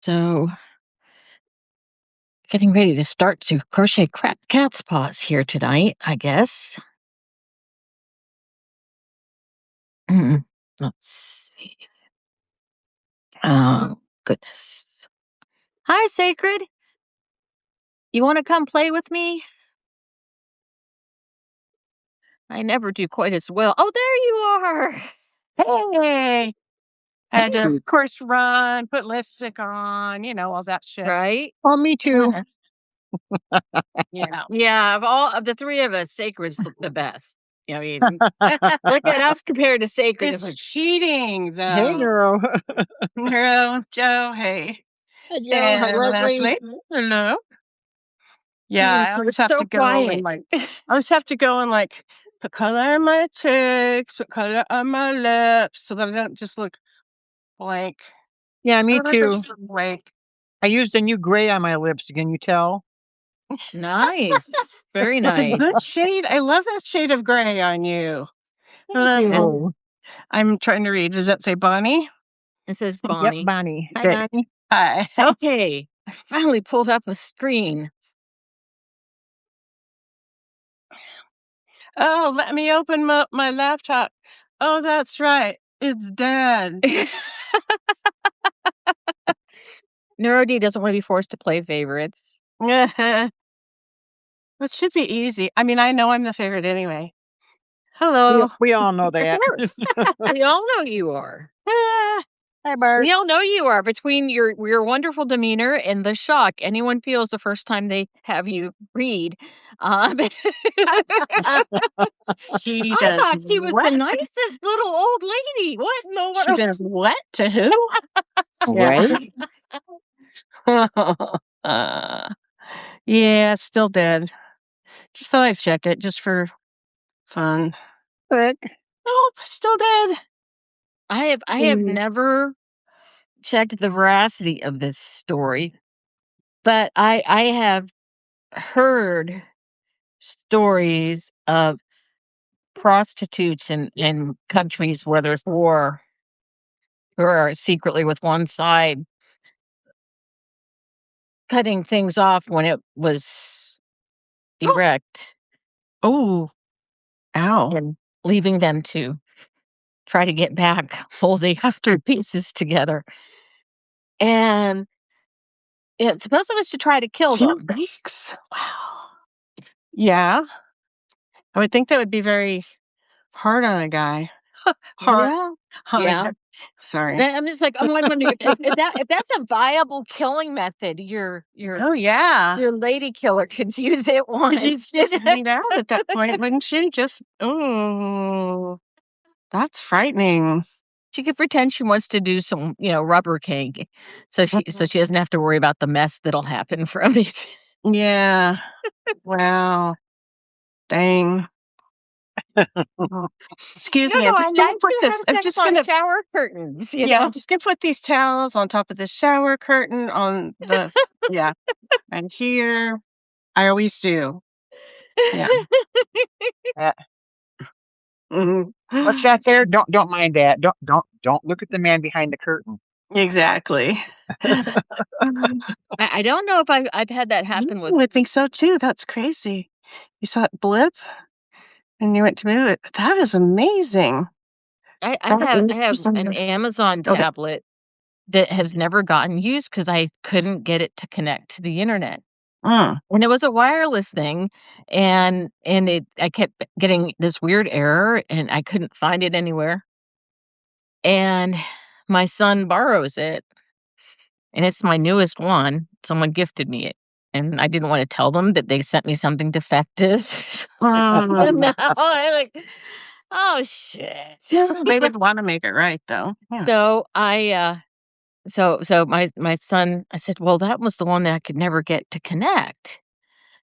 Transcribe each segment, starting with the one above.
So, getting ready to start to crochet cat's paws here tonight, I guess. Let's see. Oh, goodness. Hi, Sacred. You want to come play with me? I never do quite as well. Oh, there you are. Hey, I had to, of course, run, put lipstick on, all that shit. Right? Oh, me too. Yeah. Yeah, of the three of us, Sacred's the best. I mean, look at us compared to Sacred. It's cheating, though. Hey, girl. Girl, Joe, hey. Hey, Joe. Hi, Leslie. Hello. Yeah, I always have to go and put color on my cheeks, put color on my lips, so that I don't just look blank. Yeah, me too. Blank. I used a new gray on my lips. Can you tell? Nice. Very It's a nice. good shade. I love that shade of gray on you. Thank you. I'm trying to read. Does that say Bonnie? It says Bonnie. Yep, Bonnie. Hi, Okay. Bonnie. Hi. Okay, I finally pulled up a screen. Oh, let me open my laptop. Oh, that's right. It's dead. Neurody doesn't want to be forced to play favorites. It should be easy. I mean, I know I'm the favorite anyway. Hello. We all know that. Of course. We all know you are. Hi, Bart. We all know you are. Between your wonderful demeanor and the shock anyone feels the first time they have you read. She I thought she was what? the nicest little old lady. What in the world? She does what to who? Right? Yeah, it's still dead. Just thought I'd check it just for fun. But Oh, still dead. I have never checked the veracity of this story, but I have heard stories of prostitutes in countries where there's war who are secretly with one side cutting things off when it was erect. Oh, ow. And leaving them to try to get back holding after pieces together. And it's supposed to was to try to kill 2 them. weeks. Wow. Yeah. I would think that would be very hard on a guy. Hard. Yeah. Sorry. I'm just like, I'm wondering if that's a viable killing method, your Oh, yeah. your lady killer could use it once. You just bleed out at that point, wouldn't you? Just, oh, that's frightening. She could pretend she wants to do some, rubber cake, so she doesn't have to worry about the mess that'll happen from it. Yeah. Wow. Dang. Excuse me. I'm just going to put this. I'm just going to shower curtains. I'm just going to put these towels on top of the shower curtain on the and here. I always do. Yeah. what's that there? Don't mind that. Don't look at the man behind the curtain. Exactly. I don't know if I've had that happen with. I would think so too. That's crazy. You saw it blip, and you went to move it. That is amazing. I have an Amazon tablet that has never gotten used because I couldn't get it to connect to the internet. And it was a wireless thing, and I kept getting this weird error, and I couldn't find it anywhere. And my son borrows it, and it's my newest one. Someone gifted me it, and I didn't want to tell them that they sent me something defective. And now I'm like, oh shit. They would want to make it right, though. Yeah. So So my son, I said, well, that was the one that I could never get to connect.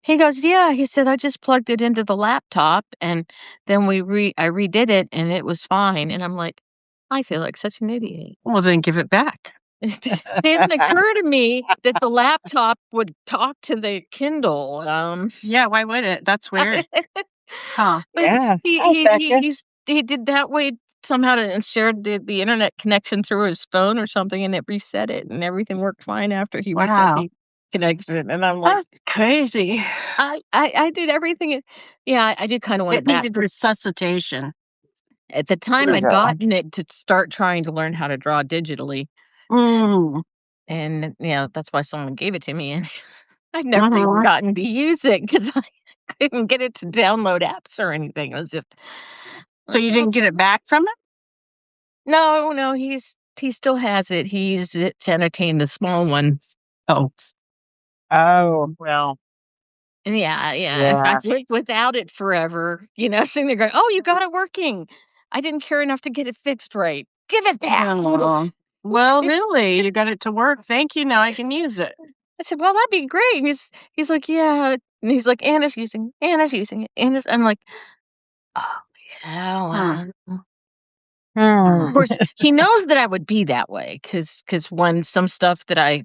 He goes, yeah. He said, I just plugged it into the laptop, and then I redid it, and it was fine. And I'm like, I feel like such an idiot. Well, then give it back. It didn't occur to me that the laptop would talk to the Kindle. Yeah, why would it? That's weird. Huh? But Yeah. he did that way somehow and shared the internet connection through his phone or something, and it reset it, and everything worked fine after he reset Wow. the connection, and I'm like, That's crazy. I did everything yeah, I did kinda want it It back needed 'cause resuscitation. at the time, I'd Yeah. gotten it to start trying to learn how to draw digitally, Mm. and, that's why someone gave it to me, and I'd never even Mhm. gotten to use it because I couldn't get it to download apps or anything. It was just So like, you "Well, didn't it's" get it back from him? No, no, he still has it. He used it to entertain the small one. Oh. Oh, well, And yeah, yeah. I've lived without it forever, sitting there going, "Oh, you got it working. I didn't care enough to get it fixed right. Give it back." Oh. Well, really? You got it to work. Thank you. Now I can use it. I said, "Well, that'd be great." And he's like, "Yeah." And he's like, Anna's using it. I'm like, "Oh, Hmm. yeah, well." Of Hmm. course, he knows that I would be that way because when some stuff that I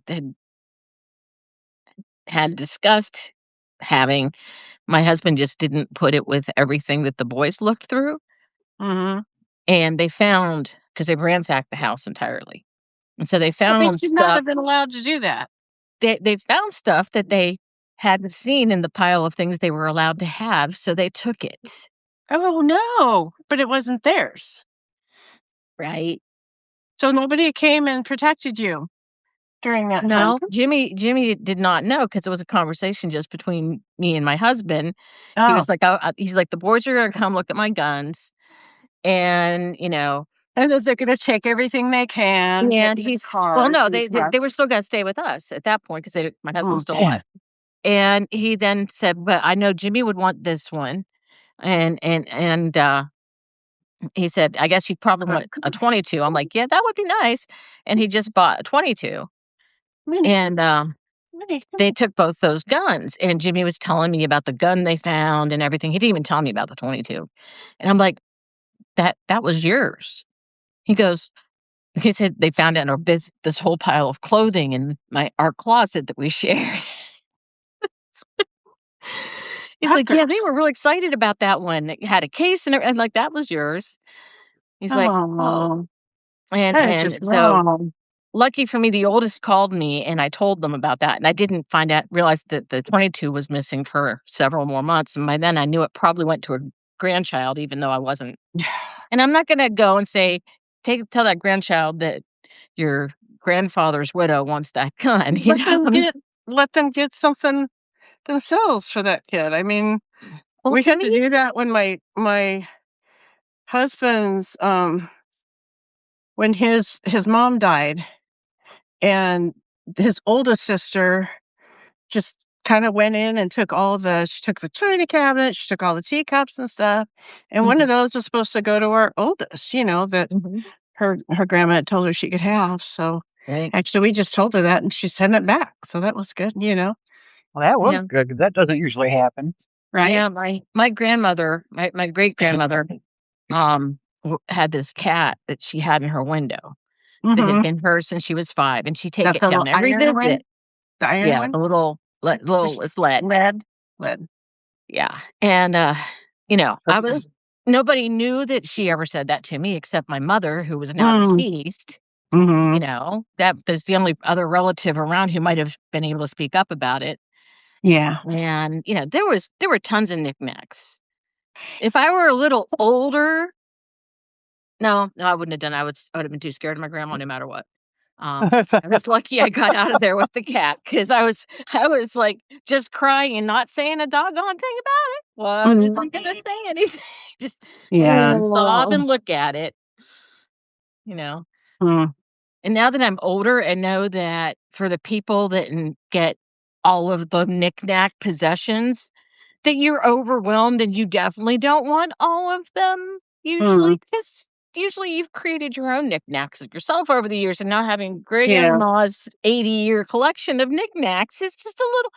had discussed having, my husband just didn't put it with everything that the boys looked through, Mhm. and they found because they ransacked the house entirely, and so they Well, they found should not stuff have been allowed to do that. they found stuff that they hadn't seen in the pile of things they were allowed to have, so they took it, Oh, no, but it wasn't theirs. right? So nobody came and protected you during that time. No, Jimmy did not know because it was a conversation just between me and my husband. He Oh, was like, he's like, "The boys are gonna come look at my guns," and, and that they're gonna take everything they can, get and in their well, cars no, and they were trucks. still gonna stay with us at that point because my husband was Mm. still alive. Man. And he then said, "But I know Jimmy would want this one," and he said, "I guess you probably Uh, want a 22." I'm like, "Yeah, that would be nice." And he just bought a 22, Minnie, and, Minnie, come they here. took both those guns, and Jimmy was telling me about the gun they found and everything. He didn't even tell me about the 22, and I'm like, That was yours." He said, "They found it in this whole pile of clothing in our closet that we shared." He's like, "Yeah, they Peppers. were really excited about that one. It had a case and like, that was yours." He's like, "Oh." Oh, And that is just so wrong. lucky for me, the oldest called me and I told them about that. And I didn't realize that the 22 was missing for several more months. And by then I knew it probably went to a grandchild, even though I wasn't. And I'm not going to go and say, tell that grandchild that your grandfather's widow wants that gun. Let them get let them get something themselves for that kid. I mean, Well, we to had to me, do that when my husband's when his mom died, and his oldest sister just kind of went in and she took the china cabinet, she took all the teacups and stuff, and one mhm, of those was supposed to go to our oldest, that mhm, her grandma had told her she could have. So right. actually we just told her that and she sent it back. So that was good. Well, that was Yeah. good because that doesn't usually happen. Right? Yeah. My grandmother, my great grandmother, had this cat that she had in her window that had Mm-hmm. been hers since she was 5, and she'd take That's it the down little every iron one? visit. The iron Yeah, one? the little it's lead. Lead? Lead. Yeah, and, But, nobody knew that she ever said that to me except my mother, who was now Mm. deceased, Mm-hmm. that there's the only other relative around who might have been able to speak up about it, Yeah. and, there were tons of knickknacks. If I were a little older no, I wouldn't have done I would have been too scared of my grandma no matter what. I was lucky I got out of there with the cat because I was, like, just crying and not saying a doggone thing about it. Mm. Wasn't gonna say anything. Just Yeah. sob and look at it, you know? Mm. And now that I'm older and know that for the people that get all of the knickknack possessions, that you're overwhelmed and you definitely don't want all of them Mm. usually, because usually you've created your own knickknacks yourself over the years, and now having Yeah. grandma's 80-year collection of knickknacks is just a little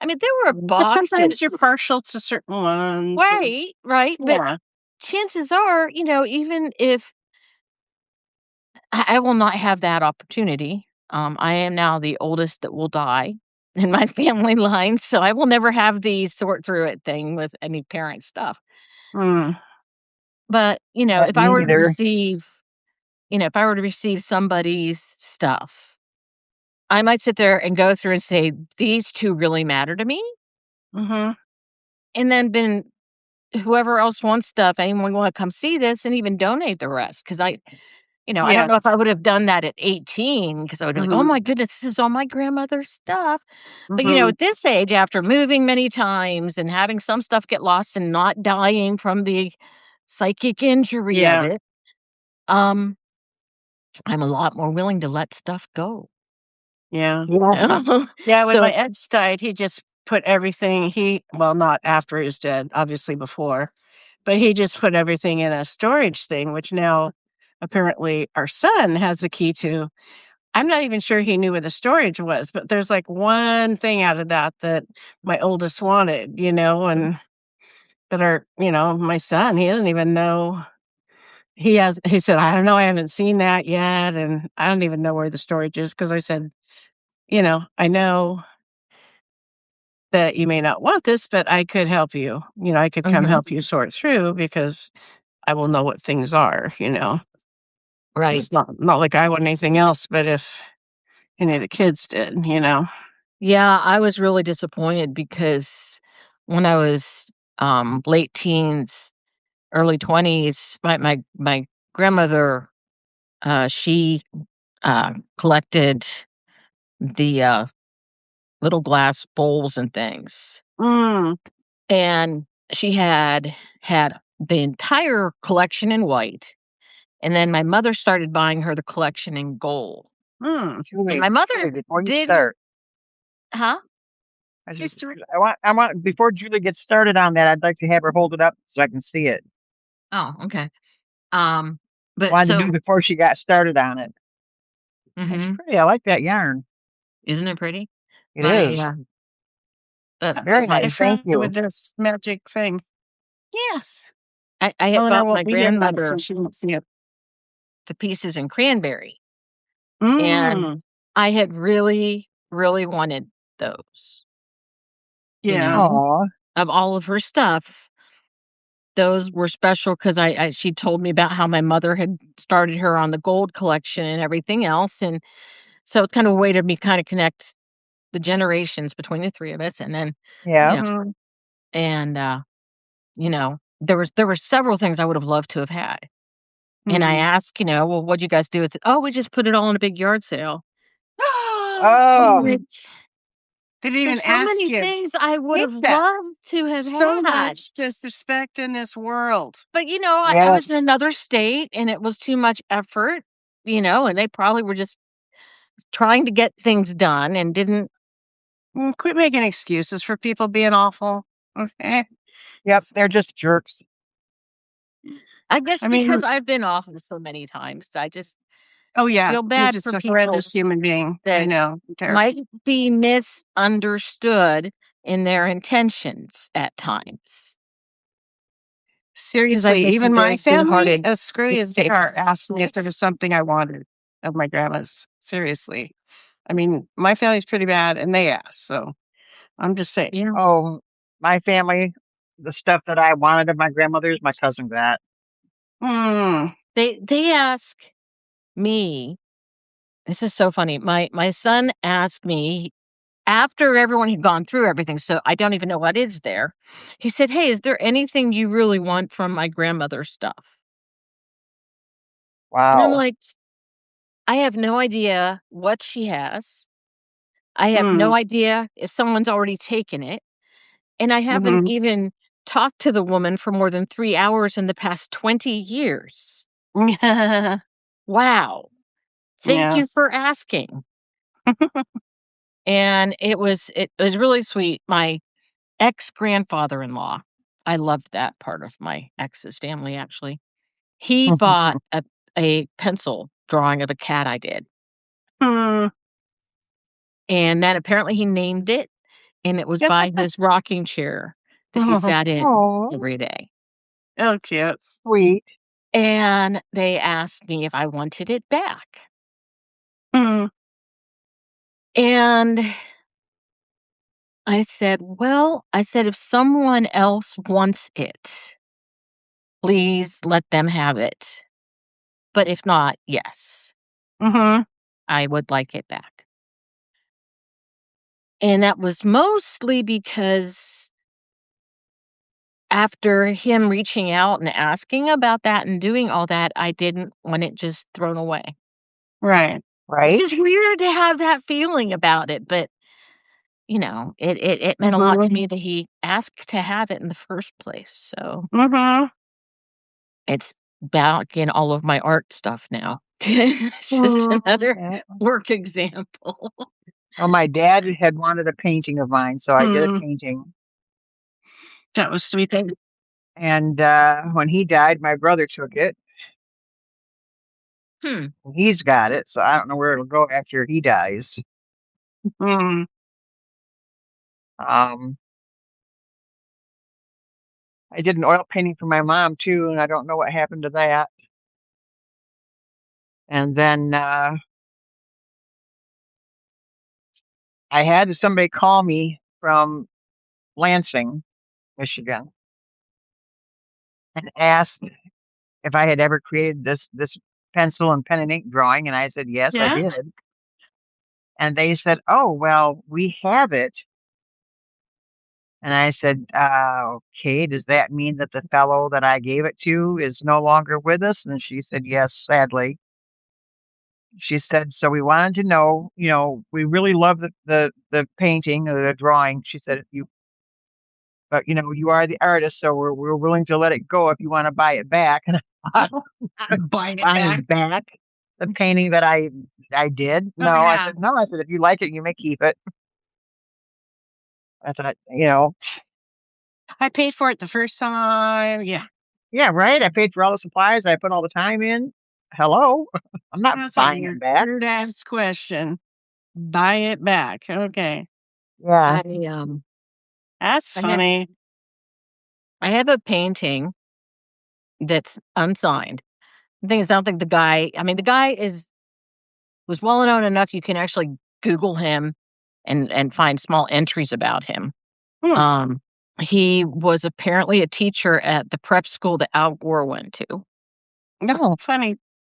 I mean, there were But sometimes you're boxes. partial to certain ones and Right, right, but yeah. chances are, even if I will not have that opportunity. I am now the oldest that will die in my family line, so I will never have the sort through it thing with any parent stuff. Mm. But, if I Me were to either. receive if I were to receive somebody's stuff, I might sit there and go through and say, "These 2 really matter to me," Mhm. and then whoever else wants stuff, anyone wanna come see this and even donate the rest? Because I don't Yeah. know if I would have done that at 18 because I would be like, "Oh Mhm. my goodness, this is all my grandmother's stuff." But, Mhm. at this age, after moving many times and having some stuff get lost and not dying from the psychic injury of Yeah. it, um, I'm a lot more willing to let stuff go. Yeah. You Yeah, when So my ex died, he just put everything well, not after he was dead, obviously before, but he just put everything in a storage thing, which now apparently our son has the key to. I'm not even sure he knew where the storage was, but there's like one thing out of that my oldest wanted, and my son, he doesn't even know. He said, I don't know, I haven't seen that yet. And I don't even know where the storage is because I said, I know that you may not want this, but I could help you. I could come Mhm. help you sort through because I will know what things are. Right. It's not like I want anything else, but if any of the kids did. Yeah, I was really disappointed because when I was, late teens, early 20s, my grandmother, she, collected the, little glass bowls and things, Mm, and she had the entire collection in white, and then my mother started buying her the collection in gold, mm. and Julie, my mother Julie, before you didn't. start, Huh? History. I want, before Julie gets started on that, I'd like to have her hold it up so I can see it. Oh, okay. Um, but Wanted to do so it before she got started on it. That's mhm, pretty. I like that yarn. isn't it pretty? It My, is. uh, Very my My nice. Thank friend with you. this magic thing. Yes. I had Eleanor bought my won't be here tonight, so grandmother she won't see it. the pieces in cranberry, and Mm, I had really, really wanted those, you yeah. know, Oh, of all of her stuff. Those were special 'cause she told me about how my mother had started her on the gold collection and everything else, and so it's kind of a way to me kinda connect the generations between the 3 of us, and then, you yeah. know Mhm. and, there were several things I would have loved to have had, and I Mhm. asked, "Well, what'd you guys do with it?" "Oh, we just put it all in a big yard sale." Oh, Which They didn't even there's so ask many you. things I would Get have that. loved to have So had, much disrespect in this world. but, I was in yes. another state, and it was too much effort, and they probably were just trying to get things done and didn't. Quit making excuses for people being awful. Okay. Yep. They're just jerks. I guess I because mean, I've been awful so many times, I just oh yeah, feel you're bad just for a people horrendous human being. I that know. Terrible. might be misunderstood in their intentions at times. Because 'Cause I've Seriously, met some even my very family, good-hearted as screwy as they are, asked me if there was something I wanted of my grandma's. Seriously. I mean, my family's pretty bad and they asked, so I'm just saying. yeah. Oh, my family, the stuff that I wanted of my grandmother's, my cousin got. Mm, They ask me. This is so funny. My son asked me after everyone had gone through everything, so I don't even know what is there. He said, "Hey, is there anything you really want from my grandmother's stuff?" And I'm Wow. like, "I have no idea what she has. I have no mm, idea if someone's already taken it, and I haven't mhm. even talked to the woman for more than 3 hours in the past 20 years." Wow. Thank Yeah. you for asking. And it was really sweet. My ex-grandfather-in-law, I loved that part of my ex's family, actually. He bought a pencil drawing of a cat I did, Mm. and then apparently he named it, and it was by his rocking chair that he sat in Oh, every day. Oh, cute. sweet. And they asked me if I wanted it back. Mm. And I said, "Well," I said, "if someone else wants it, please let them have it. But if not, yes, Mhm. I would like it back. And that was mostly because after him reaching out and asking about that and doing all that, I didn't want it just thrown away. Right. It's Right? just weird to have that feeling about it, but, it meant a lot to Mhm. me that he asked to have it in the first place, so Mhm. it's back in all of my art stuff now. It's just another work example. Well, my dad had wanted a painting of mine, so I did a Mm. painting. That was sweet. And when he died, my brother took it. Hmm. He's got it, so I don't know where it'll go after he dies. Mm. Um, I did an oil painting for my mom too, and I don't know what happened to that. And then I had somebody call me from Lansing, Michigan, and asked if I had ever created this pencil and pen and ink drawing, and I said yes, I Yeah. did. And they said, "Oh, well, we have it." And I said, "Okay, does that mean that the fellow that I gave it to is no longer with us?" And she said, "Yes, sadly." She said, "So we wanted to know, we really love the painting or the drawing." She said, but you are the artist, so we're willing to let it go if you want to buy it back." And I thought, Buying it buying back. back the painting that I did. Oh, No, I yeah. said, no, I said, if you like it, you may keep it. I thought, I paid for it the first time. Yeah. yeah, right. I paid for all the supplies. I put all the time in. Hello. I'm not That's a buying it back. weird ass question. Buy it back. Okay. Yeah. I, That's I have funny. I have a painting that's unsigned. The thing is, I don't think the guy was well known enough you can actually Google him and find small entries about him. Hmm. Um, he was apparently a teacher at the prep school that Al Gore went to, No, Oh, funny.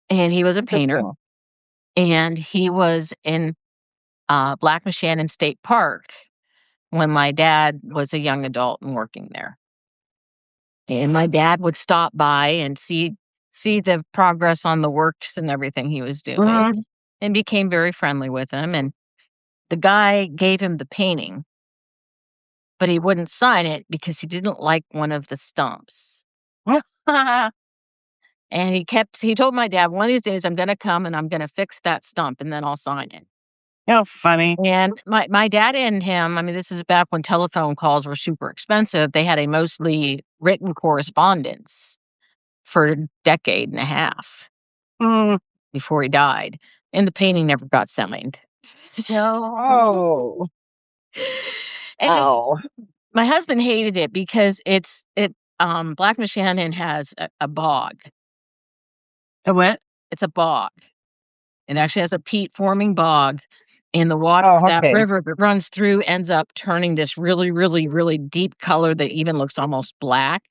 and he was a painter, interesting. and he was in, Black Shannon State Park when my dad was a young adult and working there. And my dad would stop by and see the progress on the works and everything he was doing, Mhm. and became very friendly with him, and the guy gave him the painting, but he wouldn't sign it because he didn't like one of the stumps. And he told my dad, "One of these days I'm gonna come and I'm gonna fix that stump and then I'll sign it." Oh, funny. And my dad and him, I mean, this is back when telephone calls were super expensive. They had a mostly written correspondence for a decade and a half Mm. before he died, and the painting never got signed. No. Oh, And oh. my husband hated it because Black Shannon has a bog. A what? It's a bog. It actually has a peat forming bog, and the water of Oh, that okay. river that runs through ends up turning this really, really, really deep color that even looks almost black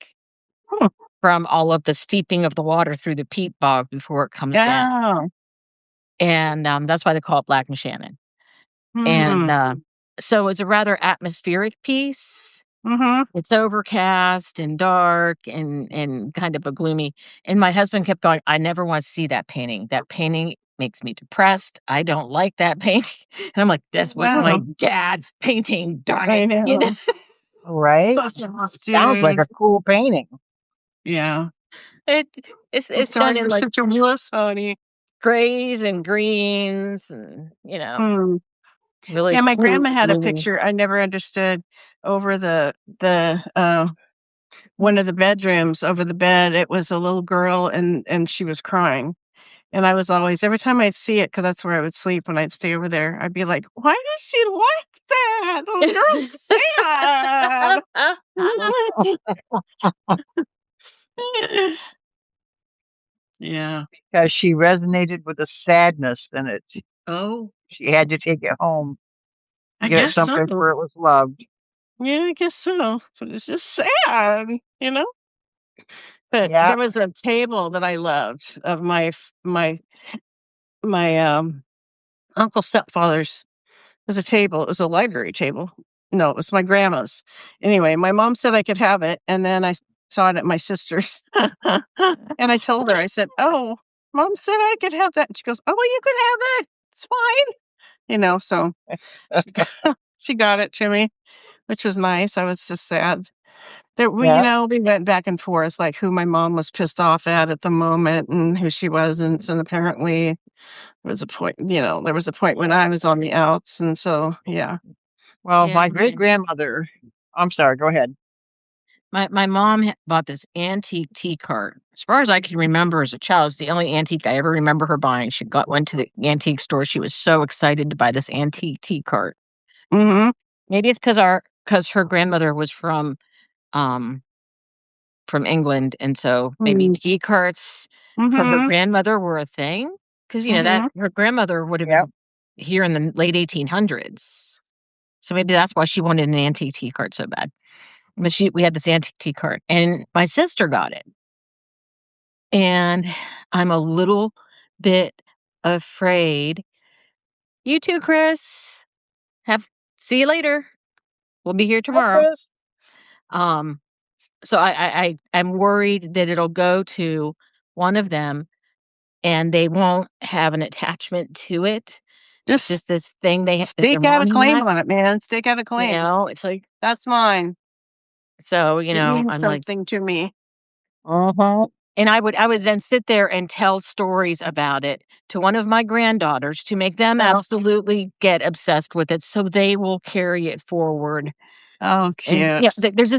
Hmm. from all of the steeping of the water through the peat bog before it comes down. Oh. And that's why they call it Black Shannon. And Mm. so it was a rather atmospheric piece. Mhm. It's overcast and dark and kind of a gloomy, and my husband kept going, "I never want to see that painting. That painting makes me depressed. I don't like that painting." And I'm like, "This was my Wow. dad's painting, darn I it." know. Right. Such a rough Sounds like dude. a cool painting. Yeah. It I'm it's sorry done in, you're like, such a wuss, honey. grays and greens and, Mm. really Yeah, my cool grandma had a blue. picture I never understood over the one of the bedrooms over the bed. It was a little girl and she was crying. And I was always every time I'd see it, because that's where I would sleep when I'd stay over there, I'd be like, "Why does she like that? The girl's sad." Yeah. Because she resonated with the sadness in it. Oh. She had to take it home, I give it guess so. someplace where it was loved. Yeah, I guess so. So it's just sad, you know? But Yeah. there was a table that I loved of my uncle's stepfather's. It was a table. It was a library table. No, it was my grandma's. Anyway, my mom said I could have it, and then I saw it at my sister's. And I told her, I said, "Oh, Mom said I could have that." And she goes, "Oh, well, you can have it. It's fine." So she got it to me, which was nice. I was just sad. Yeah. We went back and forth, like who my mom was pissed off at the moment and who she wasn't. And apparently there was a point, there was a point when I was on the outs. And so, yeah. Well, Yeah, my great grandmother. I'm sorry. Go ahead. my mom bought this antique tea cart. As far as I can remember as a child, it's the only antique I ever remember her buying. She went to the antique store. She was so excited to buy this antique tea cart. Mm-hmm. Maybe it's because her grandmother was um from England, and so maybe tea carts for her Mm-hmm. grandmother were a thing. Because that Mm-hmm. her grandmother would have Yep. been here in the late 1800s. So maybe that's why she wanted an antique tea cart so bad. But we had this antique tea cart, and my sister got it. And I'm a little bit afraid. You too, Chris. See you later. We'll be here Hi, tomorrow. Chris. So I'm worried that it'll go to one of them and they won't have an attachment to it. It's just Just this thing that their stake out a mom claim had. on it, man. Stake out a claim. It's like, That's mine. so, It means I'm like, something to me. Uh-huh. and I would then sit there and tell stories about it to one of my granddaughters to make them Oh, absolutely get obsessed with it so they will carry it forward. oh, And cute. there's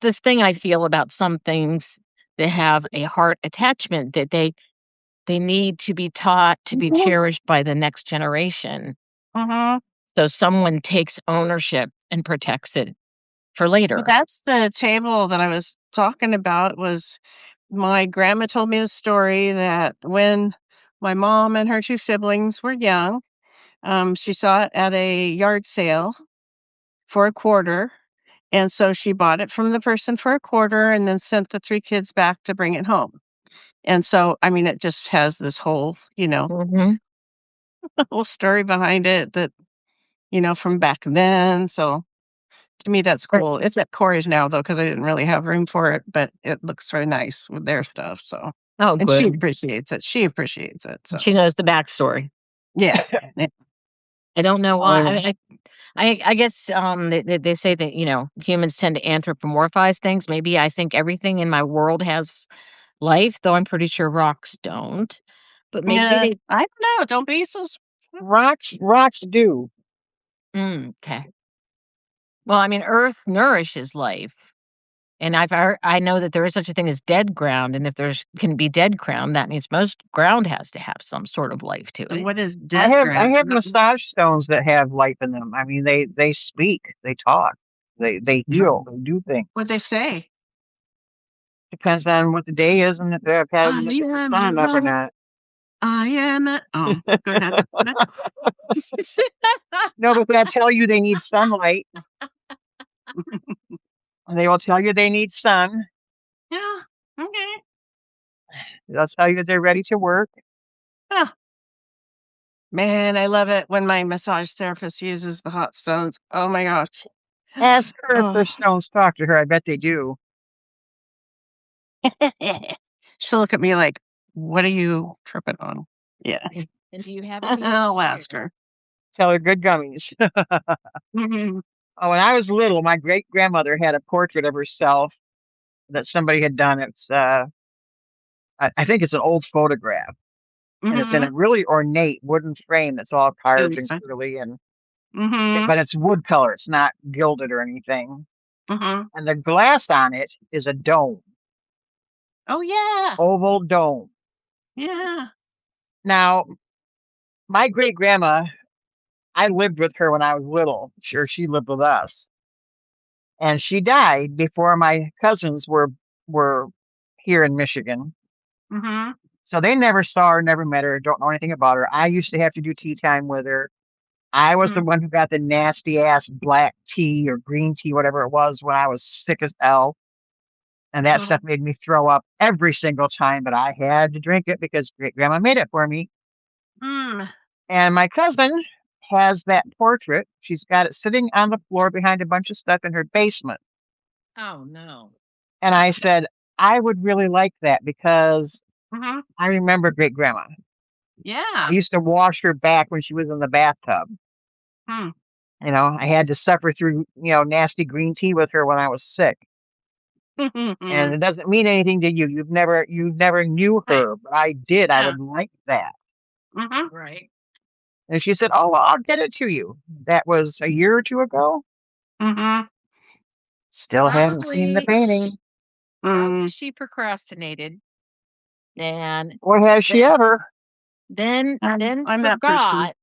this thing I feel about some things that have a heart attachment that they need to be taught to be Mm-hmm. cherished by the next generation. Mm-hmm. So someone takes ownership and protects it for Well, later. that's the table that I was talking about. Was my grandma told me the story that when my mom and her two siblings were young, she saw it at a yard sale for a quarter. And so she bought it from the person for a quarter and then sent the three kids back to bring it home. And so, I mean, it just has this whole, Mhm. whole story behind it that, from back then. So to me, that's Right. cool. It's at Corey's now, though, because I didn't really have room for it, but it looks very nice with their stuff. So, Oh, and she good. appreciates it. She appreciates it. So, She knows the backstory. yeah. Yeah. I don't know Oh, why. yeah. I guess they say that humans tend to anthropomorphize things. Maybe I think everything in my world has life, though I'm pretty sure rocks don't. But maybe Yeah, they. I don't know. Don't be so. Rocks do. Okay. Well, I mean, Earth nourishes life, and I know that there is such a thing as dead ground, and if there's can be dead ground, that means most ground has to have some sort of life to So it. what is I dead have I ground? have massage stones that have life in them. I mean, they speak, they talk, they heal, they do things. What they say? Depends on what the day is and if they've had I the am sun up or a not. I am a. Oh, go ahead. No, but they'll tell you they need sunlight, and they will tell you they need sun. Yeah. Okay. They'll tell you they're ready to work. Oh, man, I love it when my massage therapist uses the hot stones. Oh my gosh. Ask her if Oh. her stones talk to her. I bet they do. She'll look at me like, what are you tripping on? Yeah. And do you have any? I'll ask her. Tell her good gummies. Mhm. Oh, when I was little, my great grandmother had a portrait of herself that somebody had done. It's I think it's an old photograph, and it's in a Mhm. really ornate wooden frame that's all carved and Mhm. curly, and Mhm. but it's wood color. It's not gilded or anything. Mhm. And the glass on it is a dome, Oh yeah. oval dome. Yeah. Now, my great grandma, I lived with her when I was little. Sure, she lived with us, and she died before my cousins were here in Michigan. Mhm. So they never saw her, never met her, don't know anything about her. I used to have to do tea time with her. I was the Mhm. one who got the nasty ass black tea or green tea, whatever it was, when I was sick as hell. And that stuff made me throw up every single time, but I had to drink it because great grandma made it for me. Mm. And my cousin has that portrait. She's got it sitting on the floor behind a bunch of stuff in her basement. Oh, no. And I said, I would really like that because Mhm. I remember great grandma. Yeah. I used to wash her back when she was in the bathtub. Hmm. You know, I had to suffer through, nasty green tea with her when I was sick. And it doesn't mean anything to you. You've never knew Right. her, but I did. I Yeah. would like that. Mhm. Right. And she said, "Oh, well, I'll get it to you." That was a year or two ago. Mhm. Still haven't seen the Probably, painting. Mm. she procrastinated and Or has she then ever? I'm that person. forgot.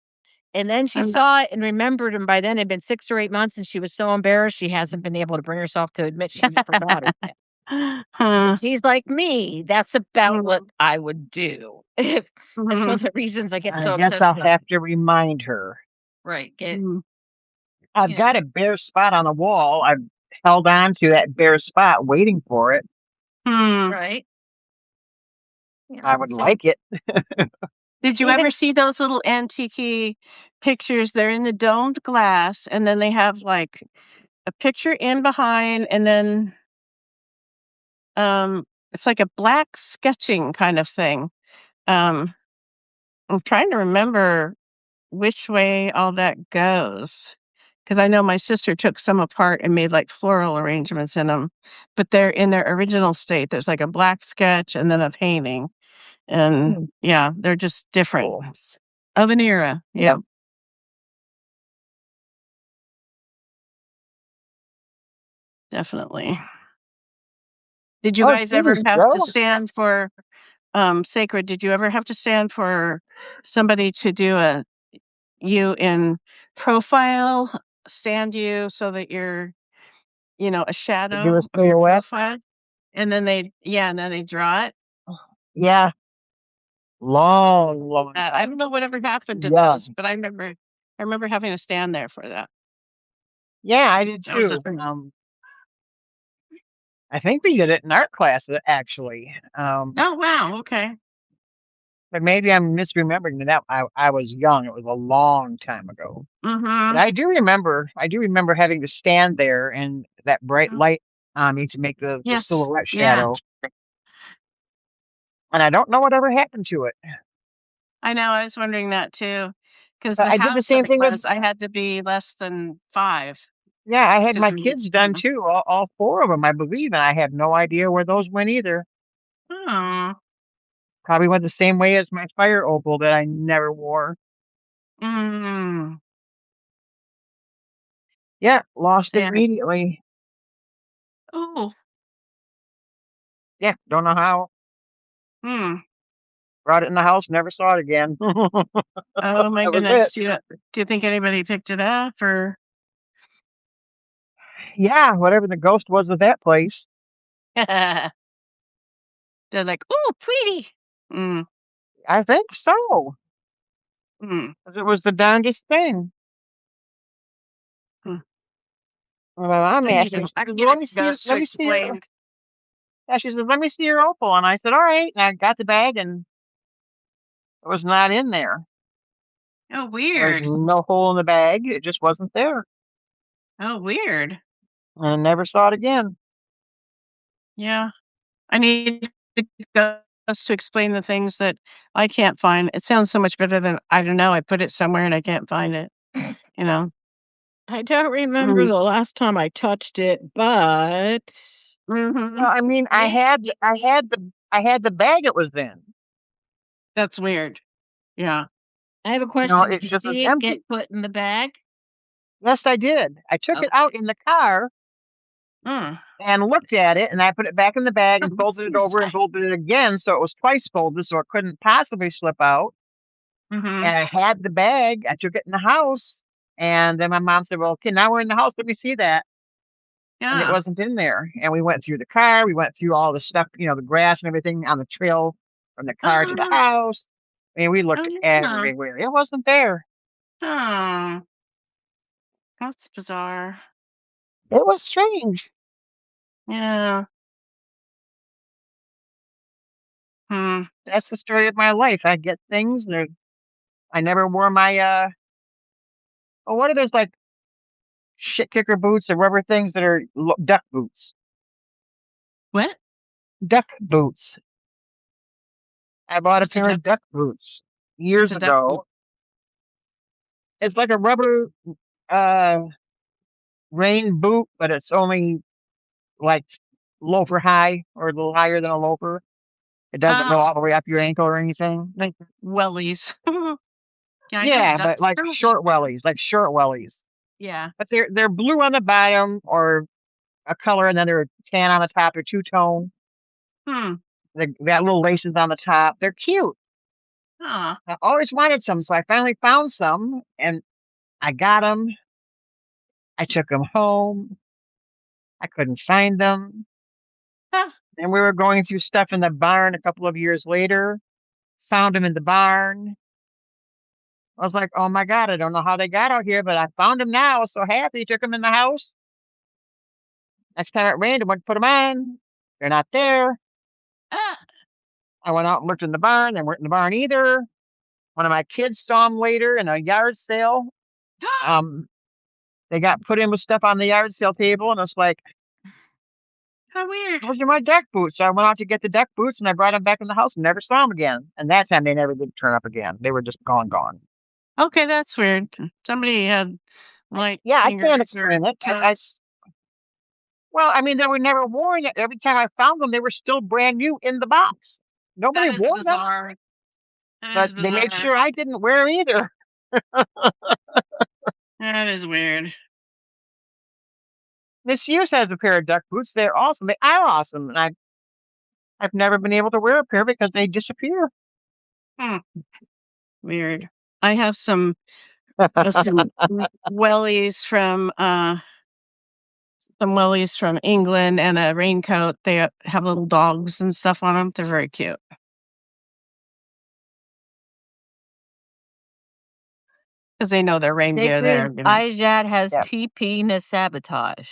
And then she I'm that. saw it and remembered, and by then it had been 6 or 8 months, and she was so embarrassed she hasn't been able to bring herself to admit she forgot it yet. Huh. And she's like me, that's about what Mm. I would do. If that's one Mhm. of the reasons I get I so guess obsessed I'll with have to remind her. right, Mm. I've yeah, got a bare spot on the wall. I've held on to that bare spot waiting for it. Hmm. right? Yeah, I would so like it. Did you ever see those little antique pictures? They're in the domed glass, and then they have like a picture in behind, and then it's like a black sketching kind of thing. Um, I'm trying to remember which way all that goes because I know my sister took some apart and made like floral arrangements in them, but they're in their original state. There's like a black sketch and then a painting, and Hmm, yeah, they're just different cool. of an era. Yeah, definitely. Did you Oh, guys ever geez, have to Joe. stand for sacred? Did you ever have to stand for somebody to do a you in profile, stand you so that you're, a To do shadow a of your silhouette. profile? And then they draw it. Yeah, long, long. I don't know whatever happened to those, Young. but I remember having to stand there for that. Yeah, I did That was the too. thing. I think we did it in art class actually. Oh wow, okay. But maybe I'm misremembering that. I was young. It was a long time ago. But Mm-hmm. I do remember having to stand there and that bright light on me to make the Yes. silhouette Yeah. shadow. And I don't know whatever happened to it. I know, I was wondering that too. Because But the I did the house that same it thing with, was, I had to be less than 5. yeah, I had 'Cause my kids done too, all four of them, I believe, and I had no idea where those went either. Oh. Probably went the same way as my fire opal that I never wore. Mm. Yeah, lost it Yeah. immediately. Oh. Yeah, don't know how. Hmm. Brought it in the house, never saw it again. Oh my That was it. goodness. Do you think anybody picked it up or Yeah, whatever the ghost was of that place. they're like, "Oh, pretty." Mm. I think so. Mm. 'Cause it was the darndest thing. Mm. Well, I'm asking. She I says, can "Well, get a let me see your, ghost to let me see your." explain. Yeah, she says, "Let me see your opal," and I said, "All right." And I got the bag, and it was not in there. Oh, There was weird. no hole in the bag. It just wasn't there, Oh, weird. and I never saw it again. Yeah. I need the ghost to explain the things that I can't find. It sounds so much better than, I don't know, I put it somewhere and I can't find it, you know? I don't remember Mm. the last time I touched it, but Mhm. Well, I mean, I yeah, had, I had the bag it was in. That's weird. Yeah. I have a You know, question. Did it you just was see it empty. get put in the bag? Yes, I did. I took it out Okay. in the car Mm. and looked at it, and I put it back in the bag and folded it over and Suicide. folded it again, so it was twice folded, so it couldn't possibly slip out. Mhm. And I had the bag. I took it in the house, and then my mom said, "Well, okay, now we're in the house. Let me see that." And it Yeah. wasn't in there. And we went through the car. We went through all the stuff, the grass and everything on the trail from the car to the house. I mean, we Oh, looked yeah. everywhere. It wasn't there. Oh, that's bizarre. It was strange. Yeah. That's the story of my life. I get things, and I never wore my what are those like shit kicker boots or rubber things that are duck boots? What? Duck boots. I bought a What's a pair duck? of duck boots What's years a duck boot? ago. It's like a rubber uh rain boot, but it's only like loafer high or a little higher than a loafer. It doesn't go Oh, all the way up your ankle or anything. like wellies. Yeah, I know the Yeah, but ducks. like short wellies, like short wellies. Yeah. But they're blue on the bottom or a color, and then they're tan on the top. They're two tone. Hmm. They got little laces on the top. They're cute. Aw. I always wanted some, so I finally found some, and I got them. I took them home. I couldn't find them, Huh. and we were going through stuff in the barn a couple of years later. Found them in the barn. I was like, "Oh my God, I don't know how they got out here, but I found them now. So happy." Took them in the house. Next time it rained, I went to put them on. They're not there. Ah. I went out and looked in the barn. They weren't in the barn either. One of my kids saw them later in a yard sale. Um, they got put in with stuff on the yard sale table, and it's like, How weird. "Those are my deck boots." So I went out to get the deck boots, and I brought them back in the house and never saw them again. And that time they never did turn up again. They were just gone. Okay, that's weird. Somebody had light Yeah, I can't fingers or explain it. toes. Well, I mean, they were never worn. Every time I found them, they were still brand new in the box. Nobody That is wore them, bizarre. That but is they made bizarre. sure I didn't wear them either. That is weird. Miss Hughes has a pair of duck boots. They're awesome. They are awesome, and I've never been able to wear a pair because they disappear. Hmm. Weird. I have some wellies from England and a raincoat. They have little dogs and stuff on them. They're very cute. Because they know they're reindeer there. Sacred Ijat has Yeah. TP sabotage.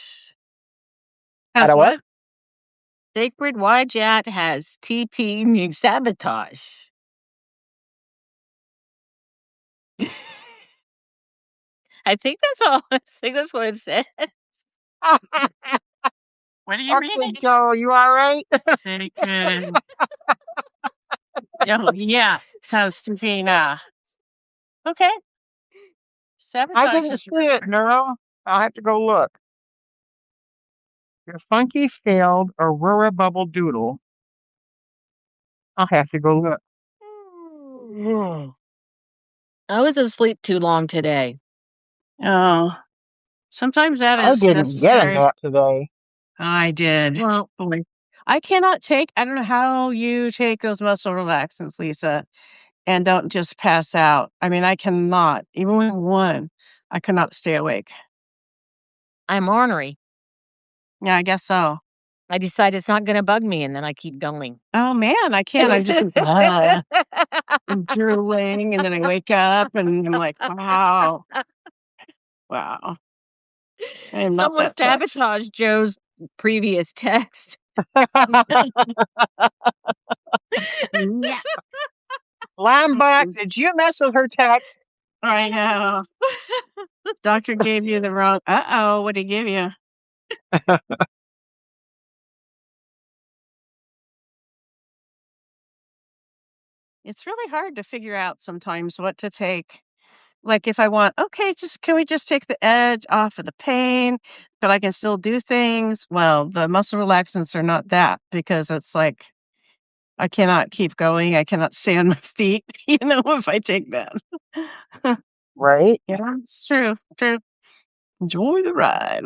Out Has of what? what? Sacred Wijat has TP sabotage. I think that's all. I think that's what it said. What are you reading? Okay, Joe, you all right? Sacred. Oh, yeah. Tastina. Okay. I Sabotage didn't is see it, Neuro. I'll have to go look. Your funky failed Aurora Bubble Doodle. I'll have to go look. I was asleep too long today. Oh, sometimes that I is didn't get a necessary. nap today. I did. Well, Boy, I cannot take. I don't know how you take those muscle relaxants, Lisa, and don't just pass out. I mean, I cannot. Even with one, I cannot stay awake. I'm ornery. Yeah, I guess so. I decide it's not going to bug me, and then I keep going. Oh man, I can't. I'm just I'm drooling, and then I wake up, and I'm like, wow, wow. I am not Someone that touched. sabotaged Joe's previous text. Yeah, Lambach, did you mess with her text? I know. Doctor gave you the wrong. What did he give you? It's really hard to figure out sometimes what to take. Like if I want, okay, can we just take the edge off of the pain, but I can still do things? Well, the muscle relaxants are not that because it's like I cannot keep going. I cannot stay on my feet, if I take that. Right? Yeah, it's true. True. Enjoy the ride.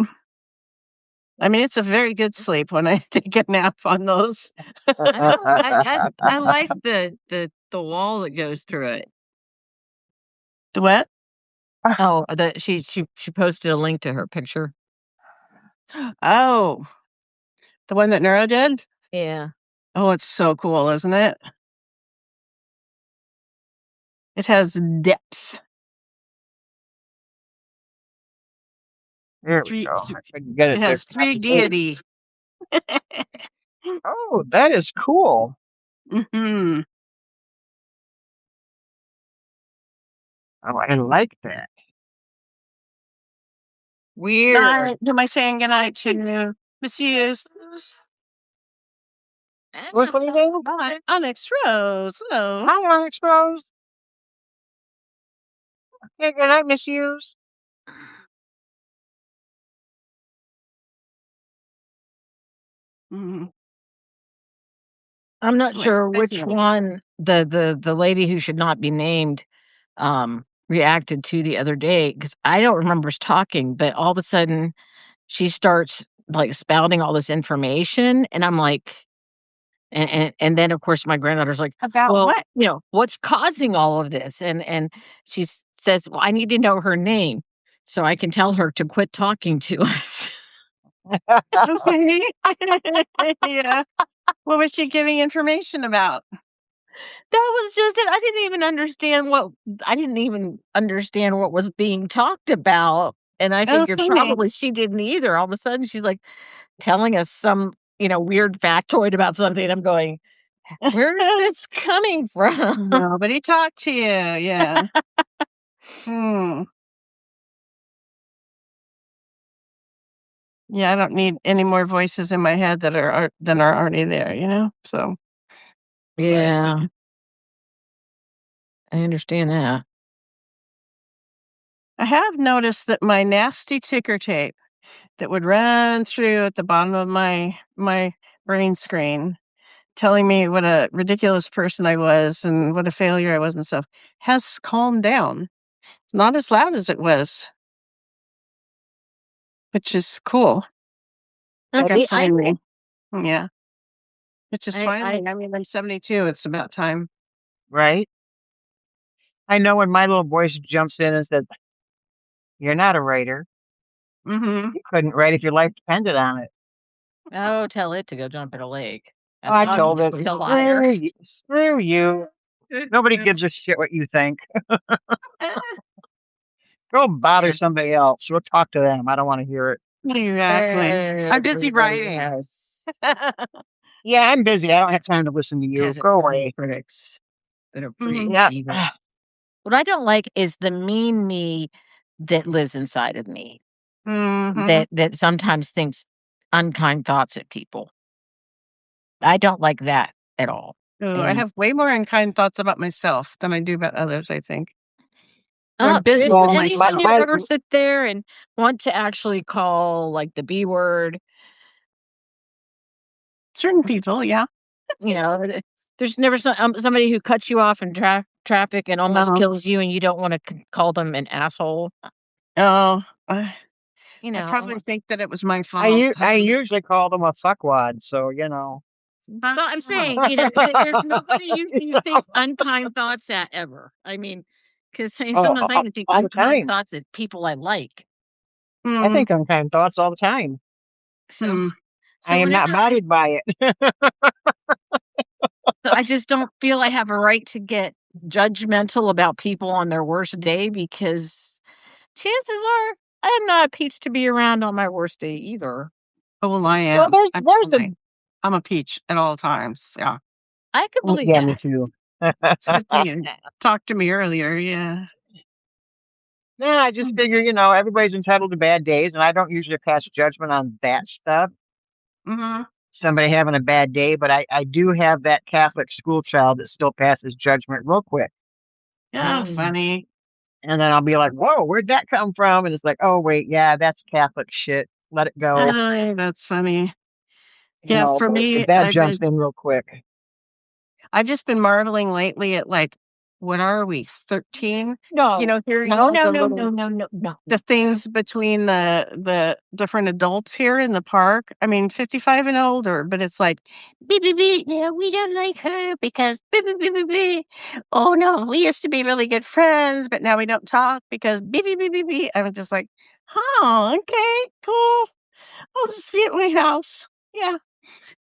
I mean, it's a very good sleep when I take a nap on those. I like the wall that goes through it. The what? Oh, she posted a link to her picture. Oh, the one that Neuro did? Yeah. Oh, it's so cool, isn't it? It has depth. There we go. I couldn't get It it has there. 3 deity. Oh, that is cool. Mm-hmm. Oh, I like that. Weird. Who am I saying goodnight to? Miss Hughes. What are you doing? Bye. Onyx Rose. Hello. Hi, Onyx Rose. Hey, good night, Miss Hughes. Mm-hmm. I'm not Oh, it's sure which busy. one the lady who should not be named reacted to the other day, because I don't remember us talking, but all of a sudden she starts like spouting all this information, and I'm like, and then of course my granddaughter's like, About well, what? what's causing all of this? And she says, well, I need to know her name so I can tell her to quit talking to us. Okay. Yeah. What was she giving information about? That was just it. I didn't even understand what was being talked about, and I Oh, figured funny. probably she didn't either. All of a sudden, she's, like, telling us some, weird factoid about something, I'm going, "Where is this coming from?" Nobody talked to you. Yeah. Hmm. Yeah, I don't need any more voices in my head that are than are already there, So, Yeah, I understand that. I have noticed that my nasty ticker tape that would run through at the bottom of my brain screen, telling me what a ridiculous person I was and what a failure I was and stuff, has calmed down. It's not as loud as it was, which is cool. Like I'm See, finally, yeah, which is I finally. I mean, I'm 72. It's about time. Right? I know when my little voice jumps in and says, "You're not a writer. Mm-hmm. You couldn't write if your life depended on it." oh, tell it to go jump in a lake. Oh, That's I told it, obviously a liar. screw you. Screw you. Nobody gives a shit what you think. Go bother somebody else. We'll talk to them. I don't want to hear it. Exactly. I'm busy Everybody writing. Yeah, I'm busy. I don't have time to listen to you. has its Go own away. critics that are pretty Mhm. Yeah. evil. What I don't like is the mean me that lives inside of me, Mhm. that sometimes thinks unkind thoughts at people. I don't like that at all. Ooh, I And have way more unkind thoughts about myself than I do about others, I think. So I'm busy is with Well, anyone you myself. ever sit there and want to actually call like the B word? Certain people, yeah. There's never somebody who cuts you off in traffic and almost No. kills you, and you don't want to call them an asshole. Oh, I You I know, probably think that it was my fault. I usually call them a fuckwad, so well, I'm saying, there's nobody you think unkind thoughts at ever. I mean, because Oh, sometimes I even think all the unkind time. thoughts at people I like. I Mm, think unkind thoughts all the time. So, hmm. I so am not whenever I, bothered by it. so I just don't feel I have a right to get judgmental about people on their worst day, because chances are I'm not a peach to be around on my worst day either. Oh, well, I Well, am. there's a Actually, I'm a peach at all times. Yeah. I could believe yeah, me that. too. It's a good thing you talked to me earlier. Yeah. Yeah, I just figure, everybody's entitled to bad days, and I don't usually pass judgment on that stuff. Mm-hmm. Somebody having a bad day, but I do have that Catholic school child that still passes judgment real quick. Oh, Mm. funny. And then I'll be like, whoa, where'd that come from? And it's like, oh, wait, yeah, that's Catholic shit. Let it go. Oh, that's funny. Yeah, for But me, that jumps in real quick. I've just been marveling lately at like, what are we, 13? No, Hearing no, all no, the no, little no, no, no, no. the things between the different adults here in the park. I mean, 55 and older, but it's like, beep, beep, beep. Yeah, we don't like her because beep, beep, beep, beep, beep. Oh no, we used to be really good friends, but now we don't talk because beep, beep, beep, beep, beep. I'm just like, oh, okay, cool. I'll just be at my house. Yeah.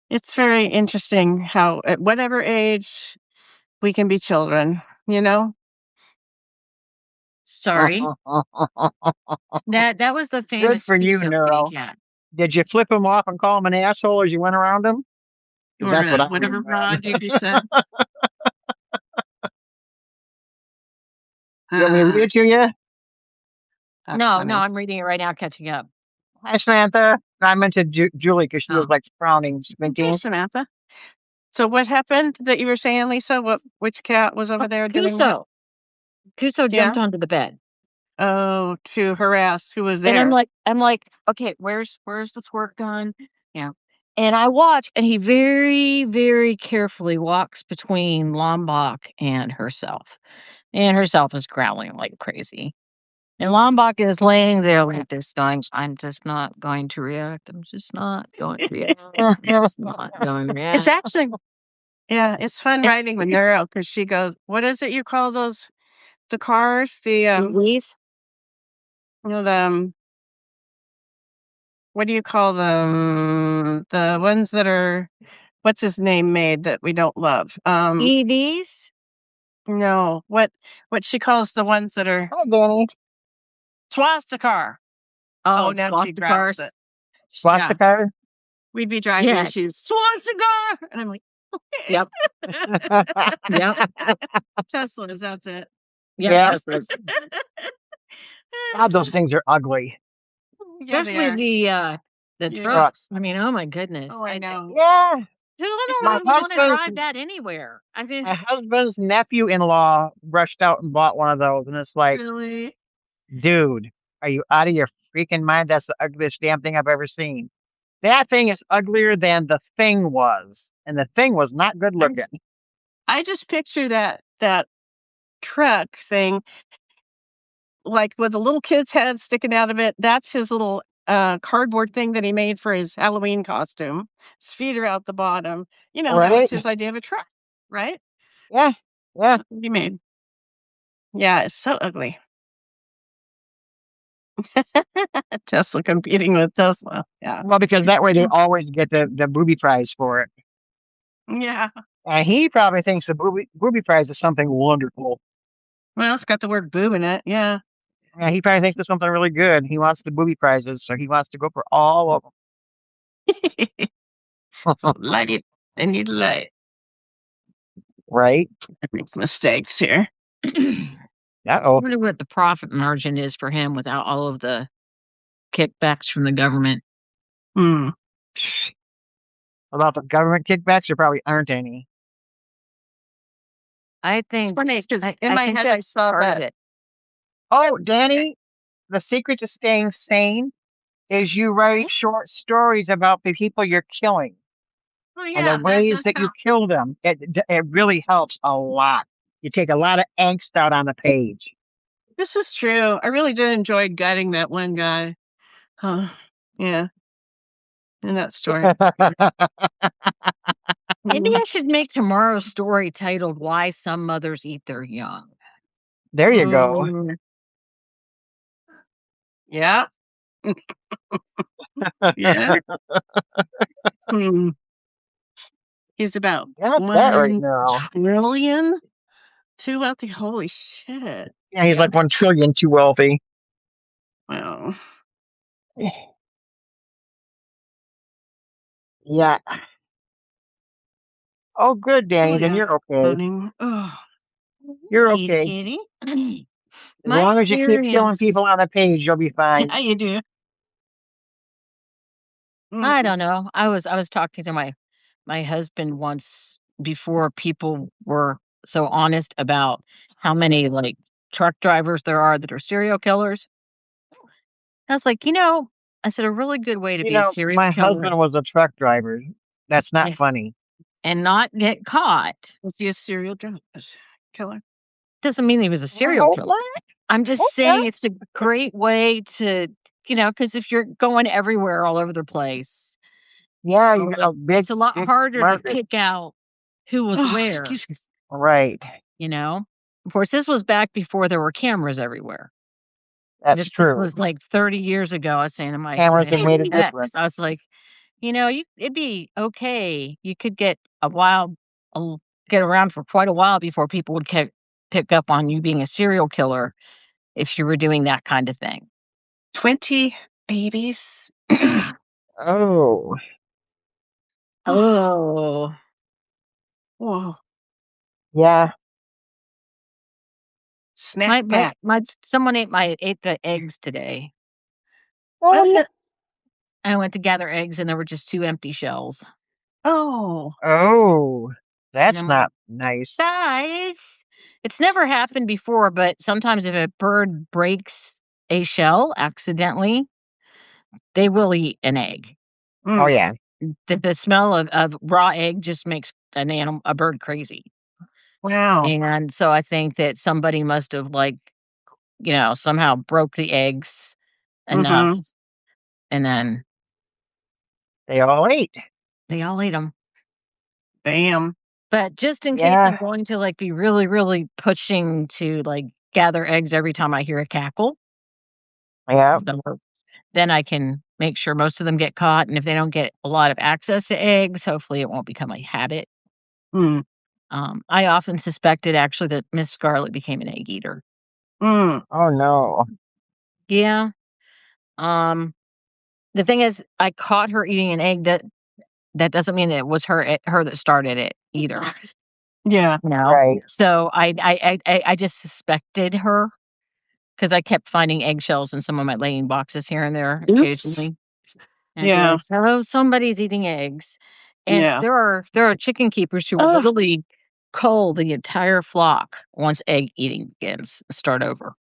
It's very interesting how at whatever age we can be children, you know? Sorry. That was the Good famous for you, Peace, kitty Neuro. cat. Did you flip him off and call him an asshole as you went around him? Or That's what I'm whatever reading, man. rod you just said. You want me to read it to you? No, I'm reading it right now, catching up. Hi, Samantha. I meant to Julie because she was like frowning, thinking. Hey, Samantha. So what happened that you were saying, Lisa? Which cat was over there doing what? Cuso jumped onto the bed. Oh, to harass who was there. And I'm like, okay, where's the squirt gun? Yeah. And I watch, and he very, very carefully walks between Lombok and herself. And herself is growling like crazy. And Lombok is laying there like this, going, I'm just not going to react. I'm just not going to react. I'm just not going to react. It's actually, yeah, it's fun riding with Neuro because she goes, what is it you call those, the cars? The, EVs? What do you call them? The ones that are, what's his name made that we don't love? EVs? No, what she calls the ones that are Hi, Danny. swastika. Oh, now she grabs it. Swastika? We'd be driving and she's swastika. And I'm like, yep. Yep. Teslas, that's it. Yeah. Teslas. God, those things are ugly. Yeah, especially the trucks. I mean, oh my goodness. Oh, I know. Yeah. Who would want to drive that anywhere? I mean, my husband's nephew-in-law rushed out and bought one of those, and it's like, really? Dude, are you out of your freaking mind? That's the ugliest damn thing I've ever seen. That thing is uglier than the thing was, and the thing was not good looking. I just picture that truck thing, like with the little kid's head sticking out of it. That's his little cardboard thing that he made for his Halloween costume. His feet are out the bottom. That was his idea of a truck, right? Yeah. That's what he made. Yeah, it's so ugly. Tesla competing with Tesla. Yeah. Well, because that way they always get the booby prize for it. Yeah. And he probably thinks the booby prize is something wonderful. Well, it's got the word boob in it. Yeah. Yeah, he probably thinks it's something really good. He wants the booby prizes, so he wants to go for all of them. So light it. I need light. Right? I make mistakes here. I wonder what the profit margin is for him without all of the kickbacks from the government. About the government kickbacks, there probably aren't any. I think it's funny because in my head I saw that. Oh, Danny, the secret to staying sane is you write short stories about the people you're killing. Oh, yeah, and the ways that you kill them. It really helps a lot. You take a lot of angst out on the page. This is true. I really did enjoy gutting that one guy. Yeah. In that story. Maybe I should make tomorrow's story titled Why Some Mothers Eat Their Young. There you go. Yeah. Yeah. He's about right now. trillion too wealthy. Holy shit. Yeah, he's like 1 trillion too wealthy. Wow. Yeah. Oh, good, Danny. Then you're okay. Oh. You're okay. Kitty. As long as you keep killing people on the page, you'll be fine. How you do? I don't know. I was talking to my husband once before people were so honest about how many like truck drivers there are that are serial killers. I was like, I said a really good way to be a serial my killer. husband was a truck driver. That's not funny. And not get caught. Was he a serial killer? Doesn't mean he was a serial killer. I'm just saying it's a great way to, because if you're going everywhere all over the place. Yeah, it's a lot harder to pick out who was where. Excuse me. Right. Of course, this was back before there were cameras everywhere. That's true. This was like 30 years ago. I was saying to my cameras have made a difference. I was like, it'd be okay. You could get around for quite a while before people would pick up on you being a serial killer if you were doing that kind of thing. 20 babies. Oh. Oh. Whoa. Yeah. Snack pack. Someone ate the eggs today. What? I went to gather eggs and there were just 2 empty shells. Oh. Oh, And that's I'm like, not nice. guys, it's never happened before, but sometimes if a bird breaks a shell accidentally, they will eat an egg. Oh Mm. yeah. The smell of raw egg just makes a bird crazy. Wow. And so I think that somebody must have, like, somehow broke the eggs enough, Mm-hmm. and then They all ate. they all ate them. Bam. But just in case I'm Yeah. going to, like, be really, really pushing to, like, gather eggs every time I hear a cackle, Yeah. so then I can make sure most of them get caught, and if they don't get a lot of access to eggs, hopefully it won't become a habit. Mm. I often suspected actually that Miss Scarlet became an egg eater. Mm. Oh no. Yeah. Um, the thing is, I caught her eating an egg. That doesn't mean that it was her that started it either. Yeah. Right. So I just suspected her because I kept finding eggshells in some of my laying boxes here and there Oops. occasionally. And I'd be Yeah. like, "Oh, somebody's eating eggs." And Yeah. there are chicken keepers who will Oh. literally cull the entire flock once egg eating begins, start over,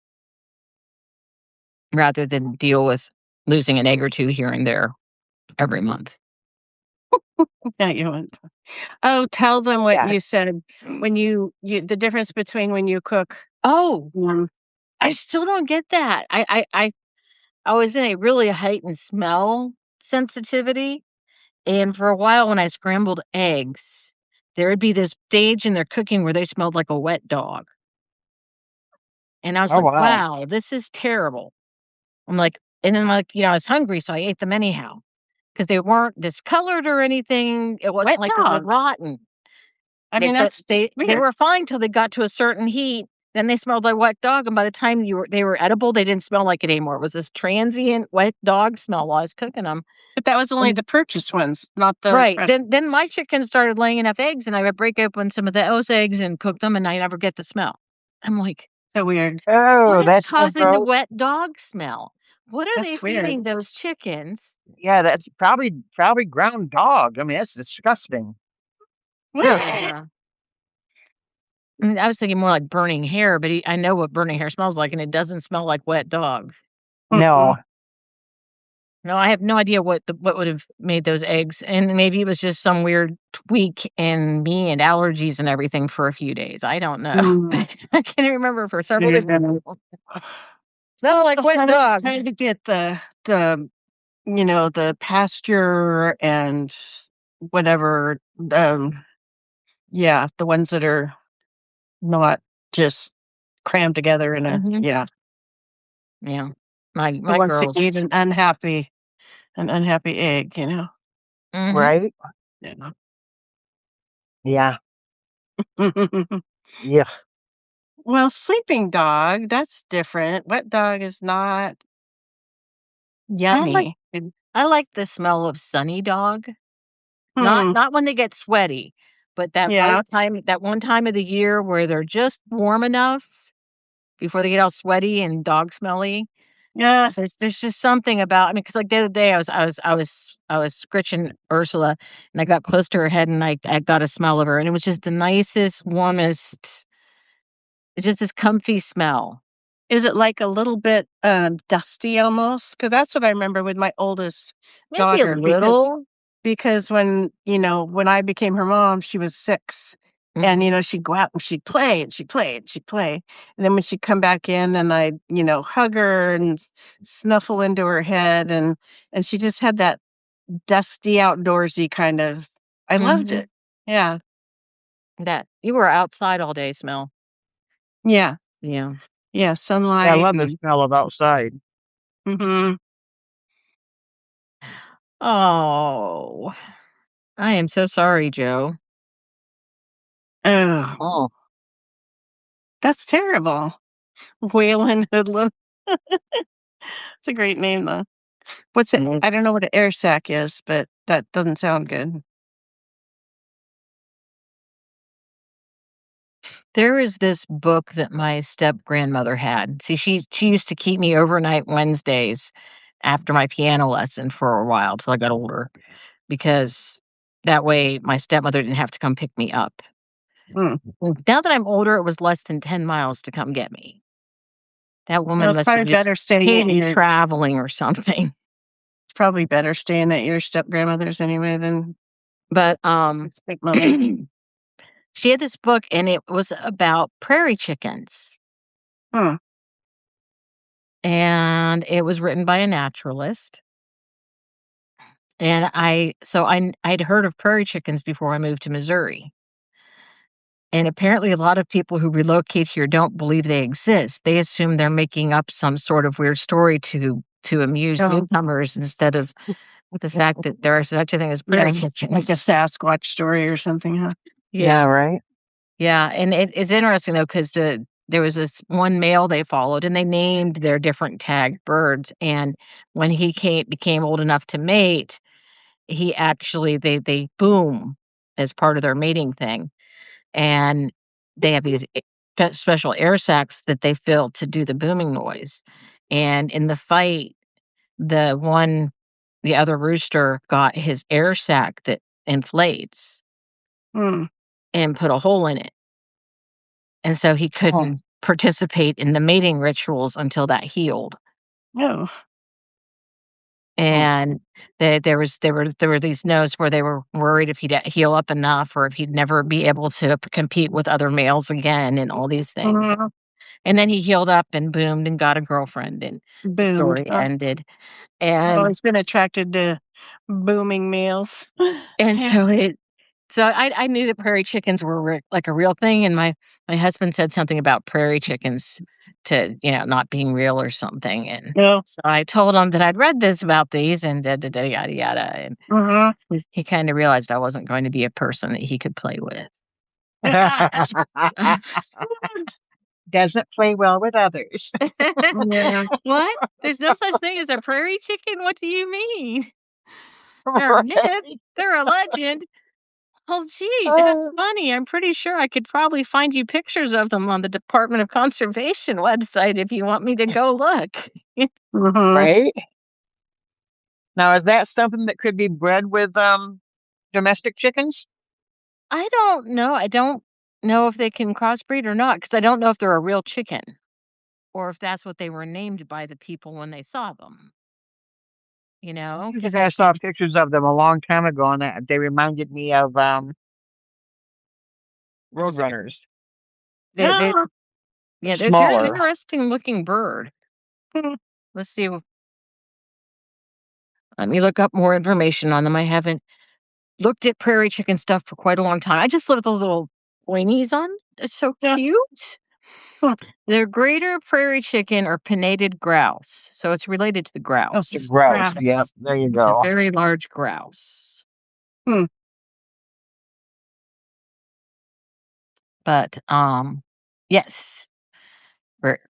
rather than deal with losing an egg or 2 here and there every month. Yeah, you went. Oh, tell them what Yeah. you said when the difference between when you cook. Oh, Um, I still don't get that. I was in a really heightened smell sensitivity, and for a while when I scrambled eggs, there would be this stage in their cooking where they smelled like a wet dog, and I was Oh like, wow. "Wow, this is terrible." I'm like, and then, like, I was hungry, so I ate them anyhow because they weren't discolored or anything. It wasn't wet like they were dog. rotten. I mean, But that's just they weird. were fine till they got to a certain heat, then they smelled like wet dog, and by the time they were edible, they didn't smell like it anymore. It was this transient wet dog smell while I was cooking them. But that was only And the purchased ones, not the right, fresh then ones. my chickens started laying enough eggs, and I would break open some of those eggs and cook them, and I never get the smell. I'm like, So weird. "What Oh, is that's so causing the gross. wet dog smell? What are they That's weird. feeding those chickens?" Yeah, that's probably ground dog. I mean, that's disgusting. Ugh. What? Yeah. I mean, I was thinking more like burning hair, but I know what burning hair smells like, and it doesn't smell like wet dog. No. Mm-mm. No, I have no idea what would have made those eggs, and maybe it was just some weird tweak in me and allergies and everything for a few days. I don't know. Mm. I can't remember for several days. Yeah. Smell like Oh, wet I was dog. trying to get the pasture and whatever. Yeah, the ones that are not just crammed together in a Mhm. yeah. Yeah. My The my ones that girls. eat an unhappy egg. Mhm. Right? Yeah. Yeah. Yeah. Well, sleeping dog, that's different. Wet dog is not I like yummy. I like the smell of sunny dog. Not Hmm. not when they get sweaty, but Yeah. that one time of the year where they're just warm enough before they get all sweaty and dog smelly. Yeah. There's just something about, I mean, because like, the other day, I was scritching Ursula, and I got close to her head, and I got a smell of her, and it was just the nicest, warmest, it's just this comfy smell. Is it like a little bit dusty almost? Because that's what I remember with my oldest Maybe a daughter. Because little. because when I became her mom, she was 6. And, Mhm, she'd go out and she'd play and she'd play and she'd play. And then when she'd come back in and I'd hug her and snuffle into her head and she just had that dusty, outdoorsy kind of I loved mhm. it. Yeah. That you were outside all day smell. Yeah. Yeah. Yeah, Yeah, I sunlight love the and smell of outside. mhm. Oh, I am so sorry, Joe. Oh, Oh. that's terrible. Waylon Hoodlum. It's a great name, though. What's it? Mm. I don't know what an air sac is, but that doesn't sound good. There is this book that my step-grandmother had. See, she used to keep me overnight Wednesdays after my piano lesson for a while till I got older, because that way my stepmother didn't have to come pick me up. Mm. Now that I'm older, it was less than 10 miles to come get me. That Well, woman it's must have probably just better staying at hated your traveling or something. it's probably better staying at your step-grandmother's anyway than But, stepmother. she had this book, and it was about prairie chickens, Hmm. and it was written by a naturalist. And I'd heard of prairie chickens before I moved to Missouri. And apparently a lot of people who relocate here don't believe they exist. They assume they're making up some sort of weird story to amuse Oh, newcomers instead of the fact that there is such a thing as prairie yeah, like a chickens. Sasquatch story or something, huh? Yeah, Yeah. right. Yeah, and it's interesting though, 'cause, there was this one male they followed, and they named their different tagged birds, and when he became old enough to mate, he actually they boom as part of their mating thing, and they have these special air sacs that they fill to do the booming noise, and in the fight, the other rooster got his air sac that inflates Hmm. and put a hole in it. And so he Oh, couldn't participate in the mating rituals until that healed. Oh. oh, And there were these notes where they were worried if he'd heal up enough or if he'd never be able to compete with other males again and all these things. Mhm. And then he healed up and boomed and got a girlfriend and the Boomed. story ended. I've And always been attracted to booming males. and Yeah. so it so I knew that prairie chickens were like a real thing, and my husband said something about prairie chickens to, not being real or something, and No. so I told him that I'd read this about these and da da da yada yada, and Mhm. he kinda realized I wasn't going to be a person that he could play with. doesn't play well with others. Yeah. What? There's no such thing as a prairie chicken? What do you mean? They're a myth. Right. They're a legend. Oh, gee, that's Uh, funny. I'm pretty sure I could probably find you pictures of them on the Department of Conservation website if you want me to go look. Mhm. right. Now, is that something that could be bred with domestic chickens? I don't know. I don't know if they can crossbreed or not because I don't know if they're a real chicken or if that's what they were named by the people when they saw them. I Because think I saw pictures of them a long time ago, and they reminded me of roadrunners. they Ah. yeah, they're an Smaller. interesting looking bird. Hmm. Let's see. Let me look up more information on them. I haven't looked at prairie chicken stuff for quite a long time. I just love the little pointies on. They're so Yeah. cute. Huh. They're greater prairie chicken or pinnated grouse. So it's related to the Oh, The grouse. grouse. Yep. grass. There you It's a go. very large grouse. Hmm. But yes,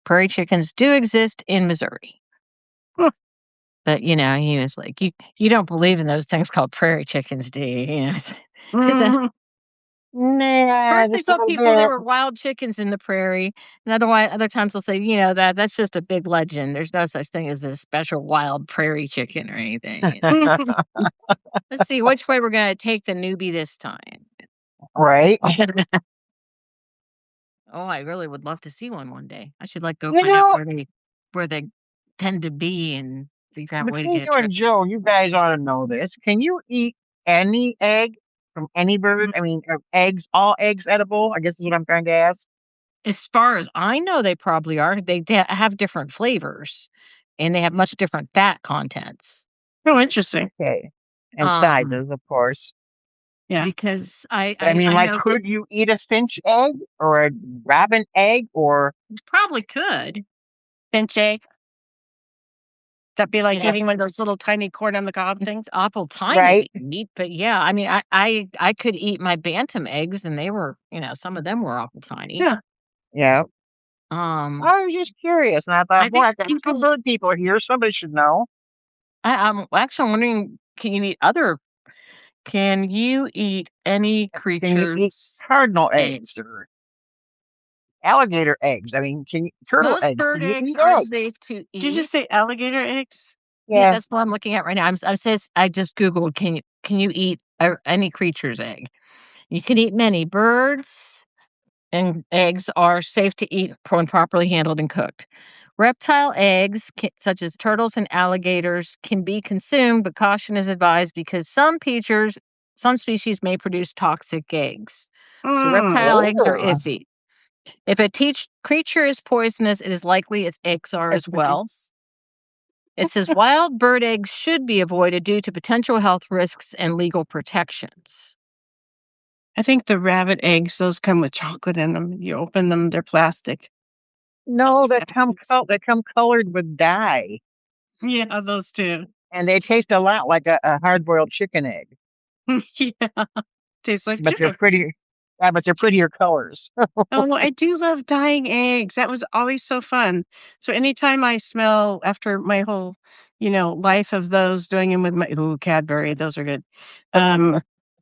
prairie chickens do exist in Missouri. Huh. But he was like, you don't believe in those things called prairie chickens, do you? Because Mhm. Nah, first they just a told little people there bit. were wild chickens in the prairie, and other times they'll say, that's just a big legend. There's no such thing as a special wild prairie chicken or anything. Let's see which way we're gonna take the newbie this time. Right. Oh, I really would love to see one day. I should go You find out know, where they tend to be and figure out a way to between get a you and trip. Joe, you guys ought to know this. Can you eat any egg from any bird? I mean, are all eggs edible? I guess is what I'm trying to ask. As far as I know, they probably are. They have different flavors, and they have much different fat contents. Oh, interesting. Okay. And Um, sizes, of course. Yeah. because I But I I, mean, I like, know could you eat a finch egg or a robin egg or, probably could. Finch egg. That'd be like yeah, eating one of those little tiny corn on the cob It's things. awful tiny right? to eat, but yeah, I mean, I could eat my bantam eggs, and they were, some of them were awful tiny. Yeah. Yeah. Um, I was just curious, and I thought, I boy, think I've got two people. bird people here. Somebody should know. I'm actually wondering, can you eat any Can you eat creature's cardinal egg? eggs or? alligator eggs. I mean, turtle Most eggs? bird Can you eggs eat are eggs? safe to Did you just eat. say alligator eggs? Yeah, Yeah. that's what I'm looking at right now. I'm says I just Googled, can you eat any creature's egg? You can eat many. Birds and eggs are safe to eat when properly handled and cooked. Reptile eggs, such as turtles and alligators, can be consumed, but caution is advised because some species may produce toxic eggs. So reptile eggs are Oh. iffy. If a creature is poisonous, it is likely its eggs are as well. It says wild bird eggs should be avoided due to potential health risks and legal protections. I think the rabbit eggs, those come with chocolate in them. You open them, they're plastic. No, That's they come colored with dye, Yeah, those two. and they taste a lot like a hard-boiled chicken egg, Yeah, tastes like but they're chicken. pretty. Yeah, but they're prettier colors. Oh, I do love dyeing eggs. That was always so fun. So anytime I smell, after my whole, life of those, doing them with Cadbury, those are good.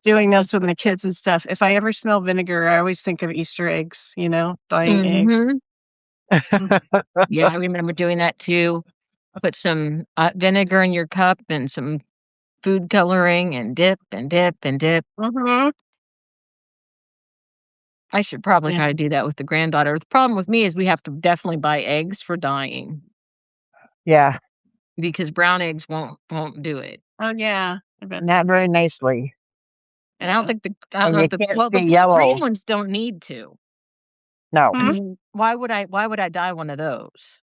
Doing those with my kids and stuff. If I ever smell vinegar, I always think of Easter eggs, dyeing eggs. Yeah, I remember doing that too. Put some vinegar in your cup and some food coloring and dip and dip and dip. Mm-hmm. I should probably Yeah. try to do that with the granddaughter. The problem with me is we have to definitely buy eggs for dyeing Yeah, because brown eggs won't do it. Oh yeah. I bet. not very nicely, And I don't think I don't and know you if can't the see yellow. green ones don't need to. No. I mean, why would I dye one of those?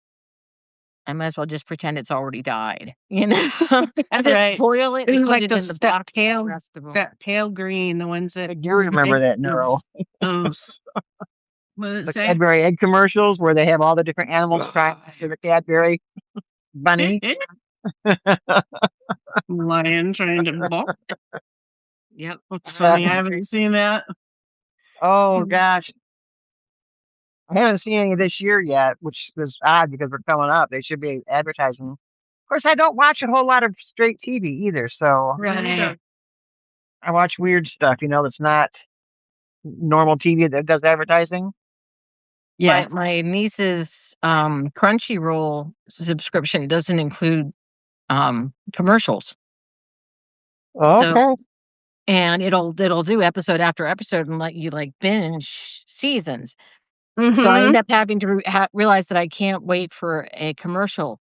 I might as well just pretend it's already died. That's Just right. boil it This and is put like it in the box. that pale green, the ones I that do remember that, Neuro. those. What did it The say? Cadbury egg commercials where they have all the different animals trying to the Cadbury bunny. Lion trying to balk. Yep. That's funny. I haven't seen that. Oh gosh, I haven't seen any this year yet, which is odd because we're coming up. They should be advertising. Of course, I don't watch a whole lot of straight TV either, so Right. I watch weird stuff. That's not normal TV that does advertising. Yeah. My niece's Crunchyroll subscription doesn't include commercials. Okay. So, and it'll do episode after episode and let you like binge seasons. So I end up having to realize that I can't wait for a commercial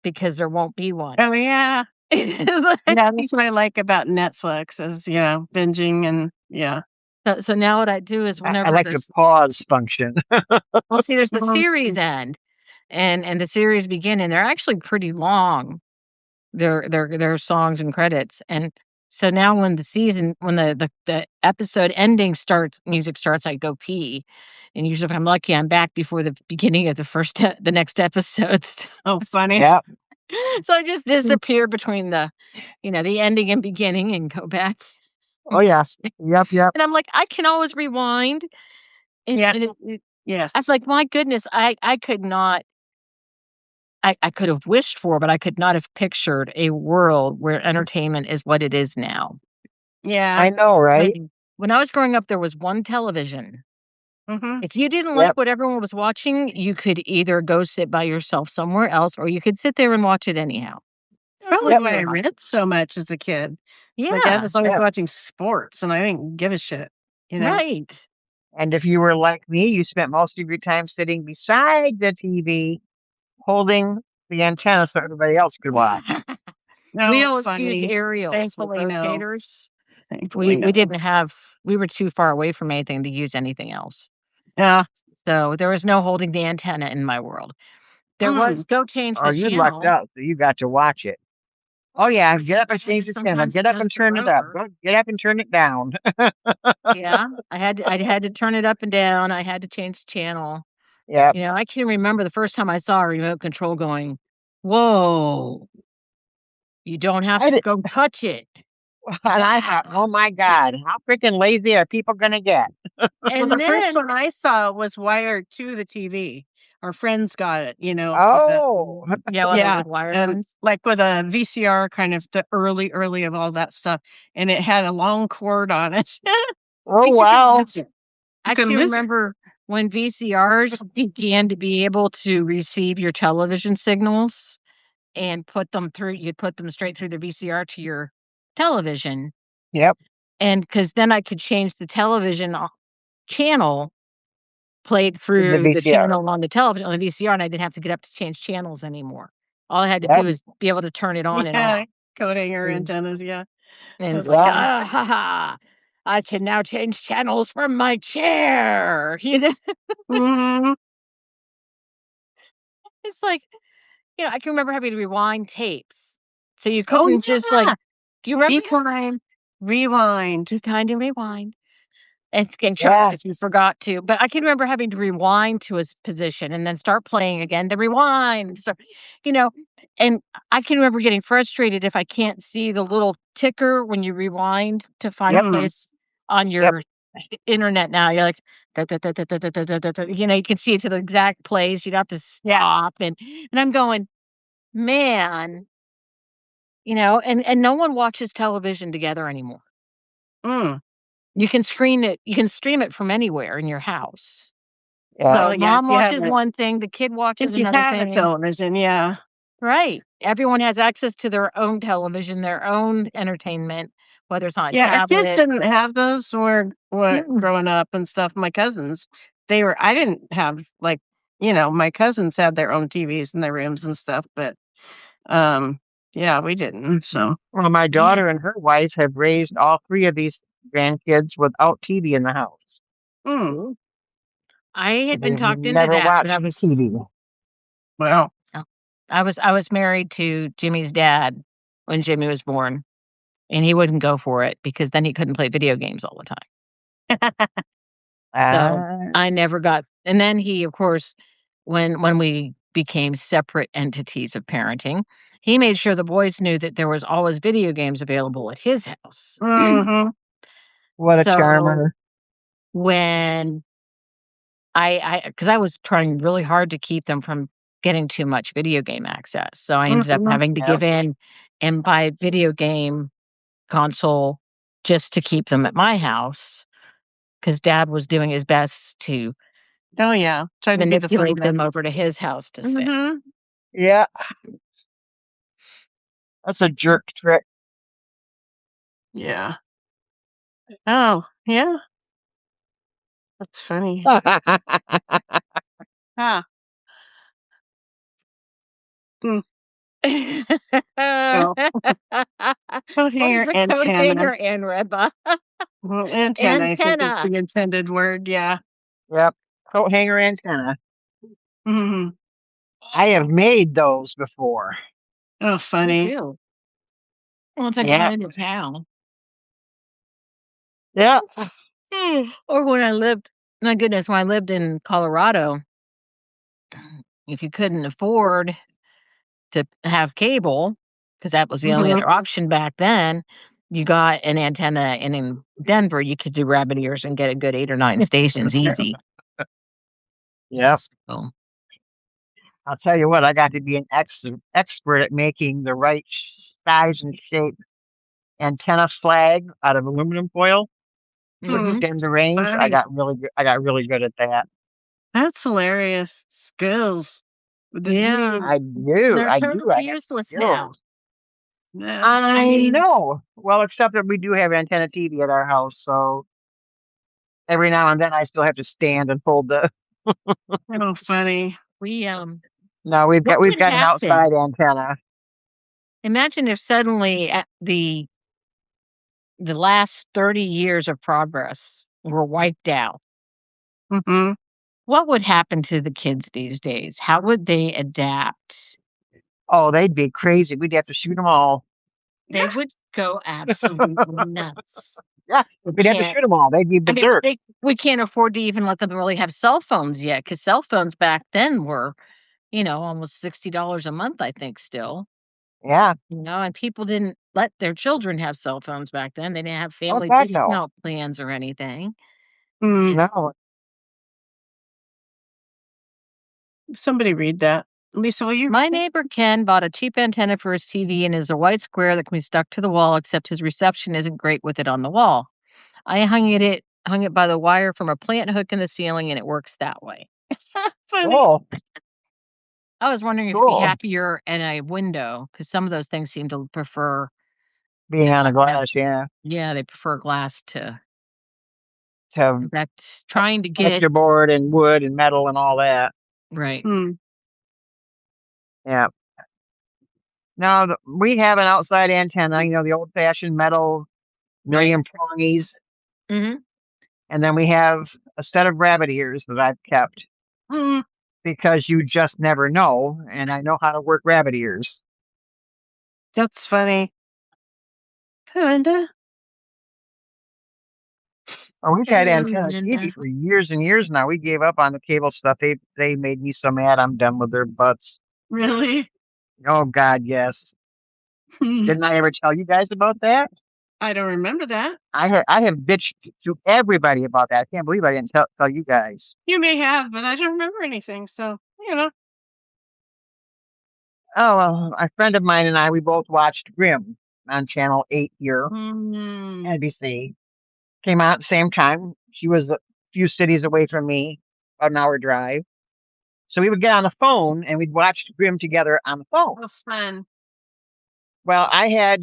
because there won't be one. Oh yeah. Yeah, that's what I like about Netflix is, binging and yeah. So now what I do is whenever I like the pause function. well, see, there's the series end and the series begin, and they're actually pretty long. Their songs and credits, and so now when the episode ending starts, music starts, I go pee, and usually if I'm lucky, I'm back before the beginning of the next episodes. Oh, funny. Yeah. So I just disappear between the ending and beginning and go back. Oh yes. Yep. And I'm like, I can always rewind. Yeah. Yes. I was like, my goodness, I could not. I could have wished for, but I could not have pictured a world where entertainment is what it is now. Yeah. I know, right? When I was growing up, there was one television. If you didn't like what everyone was watching, you could either go sit by yourself somewhere else, or you could sit there and watch it anyhow. Probably why I read so much as a kid. Yeah. My dad was always watching sports, and I didn't give a shit. Right. And if you were like me, you spent most of your time sitting beside the TV, holding the antenna so everybody else could watch. No, we always used aerials with rotators. We didn't have. We were too far away from anything to use anything else. Yeah. So there was no holding the antenna in my world. There was go change the you channel. lucked out, so you got to watch it. Oh yeah, get up and change the channel. Get up and turn it up. Get up and turn it down. Yeah, I had to turn it up and down. I had to change the channel. Yeah. I can remember the first time I saw a remote control going, whoa, you don't have to go touch it. And I thought, oh my God, how freaking lazy are people going to get? And the first one I saw was wired to the TV. Our friends got it, Oh, yeah, wired ones. Like with a VCR, kind of the early of all that stuff, and it had a long cord on it. Oh wow! I can remember when VCRs began to be able to receive your television signals and you'd put them straight through the VCR to your television. Yep. And because then I could change the television channel played The through the VCR. channel on the television, on the VCR, and I didn't have to get up to change channels anymore. All I had to Yep. do is be able to turn it on and off. Coat hanger antennas, yeah. And it's That's like, Yeah. ha ha, I can now change channels from my chair. Mhm. It's like, I can remember having to rewind tapes. So you Oh, couldn't just like, yeah. do you remember Bedtime, rewind. Bedtime and rewind? And getting charged Yeah. if you forgot to. But I can remember having to rewind to a position and then start playing again, then rewind, start, you know, and I can remember getting frustrated if I can't see the little ticker when you rewind to find a Yep. place on Yep. your internet now. You're like, da, da, da, da, da, da, da, da, da, you can see it to the exact place. You'd have to Yeah. stop. And I'm going, man, and no one watches television together anymore. Mm. You can stream it from anywhere in your house. Yeah. So Well, yeah, mom watches one thing, the kid watches if you another have a thing. television, yeah. Right. Everyone has access to their own television, their own entertainment, whether it's on a Yeah, our kids tablet. didn't have those Mm. growing up and stuff. My cousins, I didn't have my cousins had their own TVs in their rooms and stuff, but yeah, we didn't. So Well, my daughter and her wife have raised all three of these grandkids without TV in the house. mm, I had been They've talked into never that, but watched TV. well, I was married to Jimmy's dad when Jimmy was born, and he wouldn't go for it because then he couldn't play video games all the time. So I never got, and then he, of course, when we became separate entities of parenting, he made sure the boys knew that there was always video games available at his house. mhm. What a So charmer. when because I was trying really hard to keep them from getting too much video game access, so I ended up Mhm. having to Yep. give in and buy a video game console just to keep them at my house because Dad was doing his best to Oh yeah, try to be the manipulate friend. them over to his house to stay. Mm-hmm. Yeah. That's a jerk trick. Yeah. Oh yeah, that's funny. Huh. Mm. Well, coat What is hanger a coat antenna. hanger and Reba? Well, antenna, I think is Antenna. the intended word. Yeah. Yep. Coat hanger antenna. Hmm. I have made those before. Oh, Me funny. too. Well, it's like Yeah. going into town. Yeah. Or when I lived, my goodness, when I lived in Colorado, if you couldn't afford to have cable, because that was the only Mhm. other option back then, you got an antenna, and in Denver, you could do rabbit ears and get a good 8 or 9 stations That's true. easy. Yep. So, I'll tell you what, I got to be an expert at making the right size and shape antenna flag out of aluminum foil to Hmm. mhm. extend the range. I Funny. got really good. I got really good at that. That's hilarious. Skills. With the Yeah, Z. I do. they're I do. totally I have useless now. skills. That's I sweet. know. Well, except that we do have antenna TV at our house, so every now and then I still have to stand and hold the. Oh, funny. We No, what we've would got an happen? outside antenna. Imagine if suddenly the last 30 years of progress were wiped out. Hmm. What would happen to the kids these days? How would they adapt? Oh, they'd be crazy. We'd have to shoot them all. They would go absolutely nuts. Yeah, We we'd have to can't. shoot them all. They'd be I mean, berserk. we can't afford to even let them really have cell phones yet, because cell phones back then were, almost $60 a month, I think, still. Yeah. And people didn't let their children have cell phones back then. They didn't have Oh, family heck no. discount plans or anything. Mm. No. Somebody read that. Lisa, will you? My neighbor Ken bought a cheap antenna for his TV and is a white square that can be stuck to the wall, except his reception isn't great with it on the wall. I hung it hung it by the wire from a plant hook in the ceiling, and it works that way. Funny. Oh, I was wondering if you'd be cool. happier in a window, because some of those things seem to prefer Being on a glass, yeah. yeah, they prefer glass to To that's trying to protect get your board and wood and metal and all that. right. Yeah. Now we have an outside antenna, the old-fashioned metal million prongies, Mhm. and then we have a set of rabbit ears that I've kept because you just never know, and I know how to work rabbit ears. That's funny. Hi, Linda. Oh, we've had Hello, antenna TV Linda. for years and years now. We gave up on the cable stuff. They made me so mad. I'm done with their butts. Really? Oh God, yes. Didn't I ever tell you guys about that? I don't remember that. I have bitched to everybody about that. I can't believe I didn't tell you guys. You may have, but I don't remember anything. So, Oh well, a friend of mine and I, we both watched Grimm on Channel 8 here, NBC. Came out at the same time. She was a few cities away from me, about an hour drive. So we would get on the phone and we'd watch Grimm together on the phone. Oh, fun. Well, I had,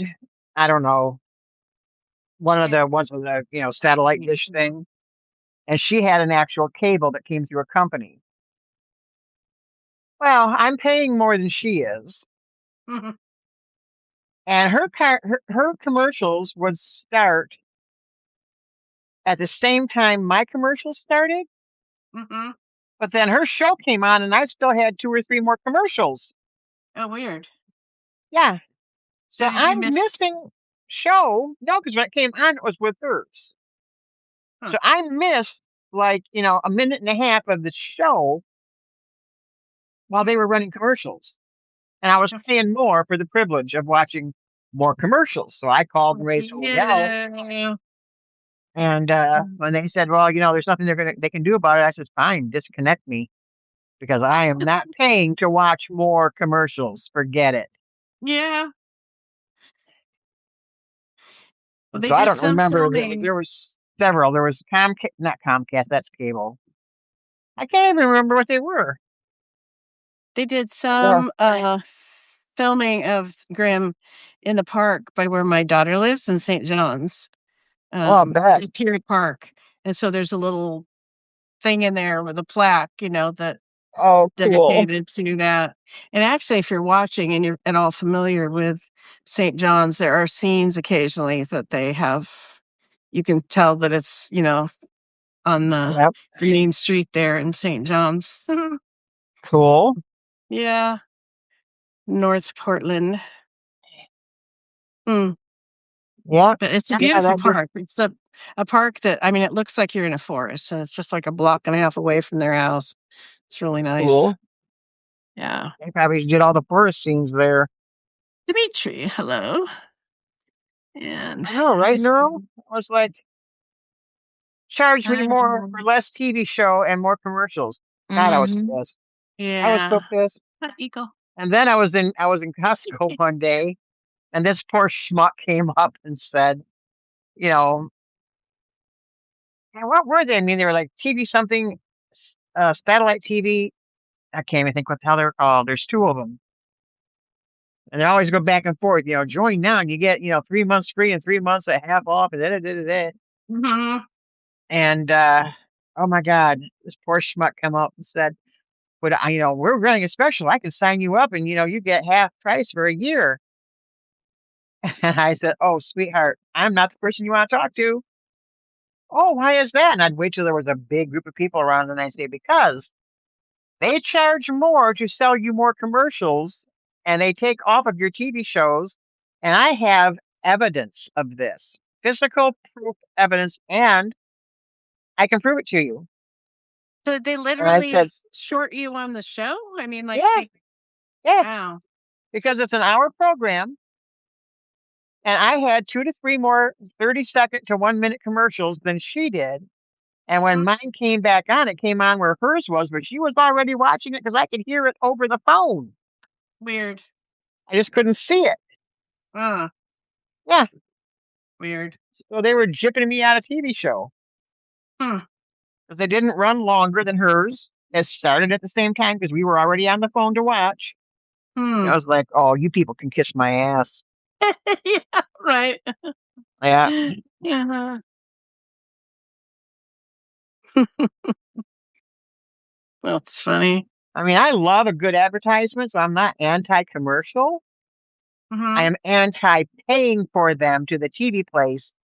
I don't know, one of the ones with a satellite dish thing, and she had an actual cable that came through a company. Well, I'm paying more than she is, and her commercials would start at the same time my commercials started, but then her show came on, and I still had 2 or 3 more commercials. Oh, weird. Yeah, so So did you I'm miss? missing show. No, because when it came on, it was with hers. Huh. So I missed like a minute and a half of the show while they were running commercials. And I was paying more for the privilege of watching more commercials. So I called and raised holy hell. Yeah. And when they said, well, there's nothing they can do about it, I said, fine, disconnect me because I am not paying to watch more commercials. Forget it. Yeah. Well, they So I did don't some remember. filming. There was several. There was Comcast, not Comcast, that's cable. I can't even remember what they were. They did Yeah. some filming of Grimm in the park by where my daughter lives in St. John's, Oh, I bet. Pier Park. And so there's a little thing in there with a plaque, that Oh, cool. dedicated to that. And actually, if you're watching and you're at all familiar with St. John's, there are scenes occasionally that they have. You can tell that it's, on the Yep. main street there in St. John's. Cool. Yeah. North Portland. Yeah. But it's a Yeah, beautiful that just park. It's a park that, I mean, it looks like you're in a forest, and it's just like a block and a half away from their house. It's really nice. cool. Yeah. They probably did all the forest scenes there. Dimitri, hello. And I know, right, Neuro? I was like, charge me more for less TV show and more commercials. God, I was pissed. I was so yeah. pissed. Eagle. And then I was in Costco one day, and this poor schmuck came up and said, you know, and what were they? I mean, they were like TV something, satellite TV. I can't even think what the hell they're called. There's 2 of them. And they always go back and forth, join now and you get, 3 months free and 3 months at half off and da. And oh my God, this poor schmuck come up and said, but we're running a special. I can sign you up and you get half price for a year. And I said, oh, sweetheart, I'm not the person you want to talk to. Oh, why is that? And I'd wait till there was a big group of people around and I say, because they charge more to sell you more commercials and they take off of your TV shows. And I have evidence of this, physical proof evidence, and I can prove it to you. So they And I said, literally short you on the show? I mean, like, yeah, yeah, wow. because it's an hour program. And I had 2 to 3 more 30-second to 1-minute commercials than she did. And when mine came back on, it came on where hers was, but she was already watching it because I could hear it over the phone. Weird. I just couldn't see it. Yeah. Weird. So they were jipping me out of TV show. Hmm. But they didn't run longer than hers. It started at the same time because we were already on the phone to watch. And I Hmm. was like, "Oh, you people can kiss my ass." Yeah, right. Yeah. Yeah. That's funny. I mean, I love a good advertisement, so I'm not anti-commercial. I Mhm. am anti-paying for them to the TV place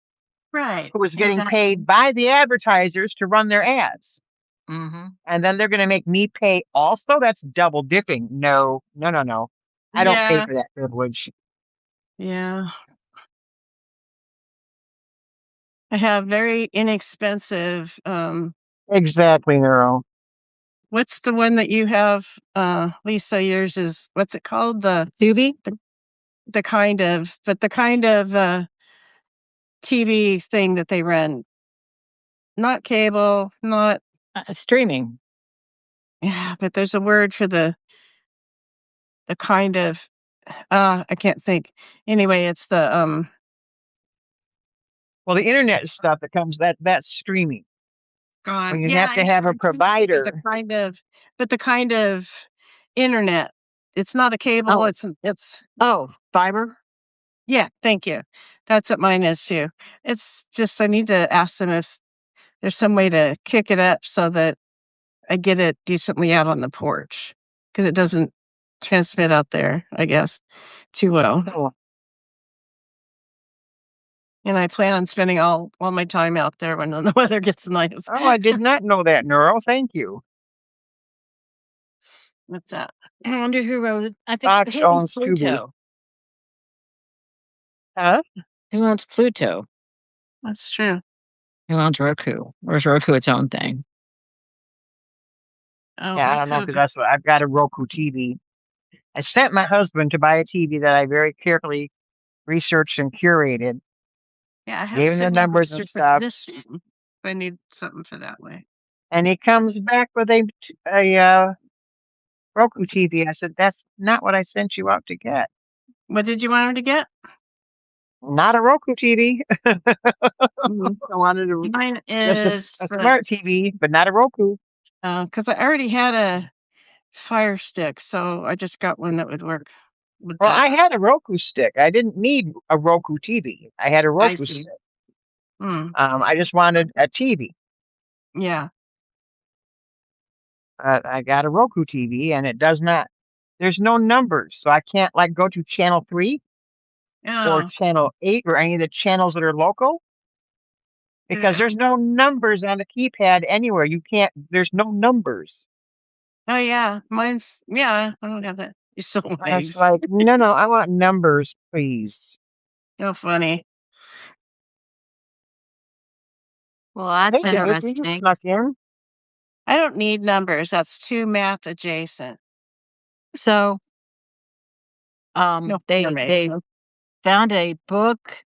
Right. who is getting Exactly. paid by the advertisers to run their ads. Mhm. And then they're going to make me pay also. That's double dipping. No, no, no, no. I don't pay Yeah. for that privilege. Yeah. I have very inexpensive, Exactly, Neuro. what's the one that you have, Lisa, yours is what's it called? Tubi? The kind of TV thing that they run. Not cable, not Streaming. yeah, but there's a word for the kind of I can't think. Anyway, it's the Well, the internet stuff that comes that's streaming. gone. When you Yeah, have I to know. have a I'm trying to think of provider. the kind of internet. It's not a cable, Oh. it's Oh, fiber? yeah, thank you. That's what mine is too. It's just I need to ask them if there's some way to kick it up so that I get it decently out on the porch because it doesn't transmit out there, I guess, too well. Oh, And I plan on spending all my time out there when the weather gets nice. oh, I did not know that, Neuro. Thank you. What's that? I wonder who wrote it. I think Fox who owns owns Tubi. Pluto? Huh? Who owns Pluto? That's true. Who owns Roku? Or is Roku its own thing? Oh, Yeah, I don't know Roku. because that's what I've got a Roku TV. I sent my husband to buy a TV that I very carefully researched and curated. Yeah, I have Gave him the signal numbers and booster for stuff, this one. If I need something for that way. and he comes back with a Roku TV. I said, "That's not what I sent you out to get. What did you want him to get? Not a Roku TV. Mhm. I wanted a, Mine just a, is a smart TV, but not a Roku." because I already had a Fire Stick, so I just got one that would work with Well, that. I had a Roku stick. I didn't need a Roku TV. I had a I Roku see. stick. Mm, I just wanted a TV. yeah. I got a Roku TV, and it does not. There's no numbers, so I can't like go to channel 3 or Oh, channel 8 or any of the channels that are local because yeah. there's no numbers on the keypad anywhere. You can't. There's no numbers. Oh, yeah. Mine's yeah. I don't have that. You're so I was nice. like, no, no, I want numbers, please. So funny. Well, that's Hey, Timothy, you interesting. snuck in. I don't need numbers. That's too math adjacent. So, No, you're they amazing. found a book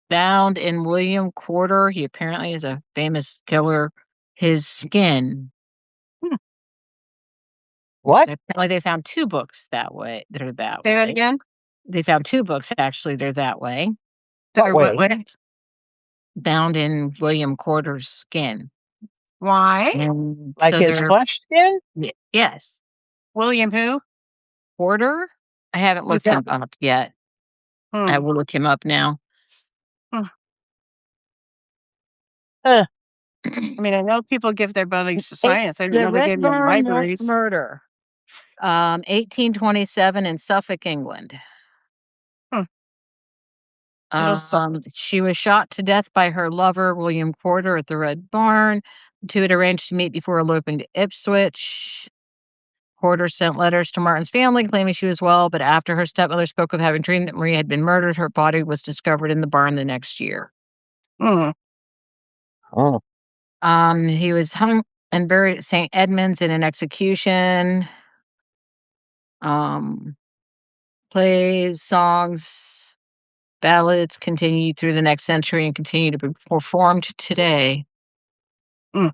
bound in William Corder. He apparently is a famous killer. His skin. What? Apparently, they found 2 books that way that are that Say that way. again. They found 2 books actually, they're that way, That What are what way? way? bound in William Corder's skin. Why? And Like so his they're flesh skin? yes. William who? Porter? I haven't Who's looked that? him up yet. I Hmm. will look him up now. Hmm. Huh. I mean, I know people give their bodies to Eight science. I didn't The know they gave Red them Barn libraries. Murder, 1827 in Suffolk, England. Hmm. Little She was shot to death by her lover, William Porter, at the Red Barn. The two had arranged to meet before eloping to Ipswich. Porter sent letters to Martin's family claiming she was well, but after her stepmother spoke of having dreamed that Maria had been murdered, her body was discovered in the barn the next year. Hmm. Oh. He was hung and buried at St. Edmunds in an execution. Um, Plays, songs, ballads continued through the next century and continue to be performed today. Mm.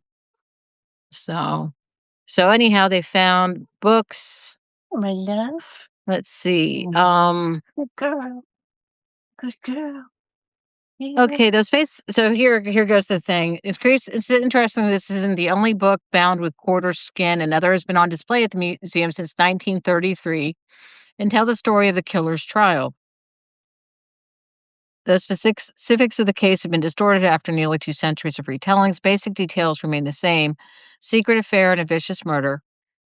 So anyhow, they found books. Oh, my love. Let's see. Good girl. Good girl. Okay, those face. So here goes the thing. It's interesting. This isn't the only book bound with quarter skin. Another has been on display at the museum since 1933 and tell the story of the killer's trial. The specifics of the case have been distorted after nearly 2 centuries of retellings. Basic details remain the same: secret affair and a vicious murder.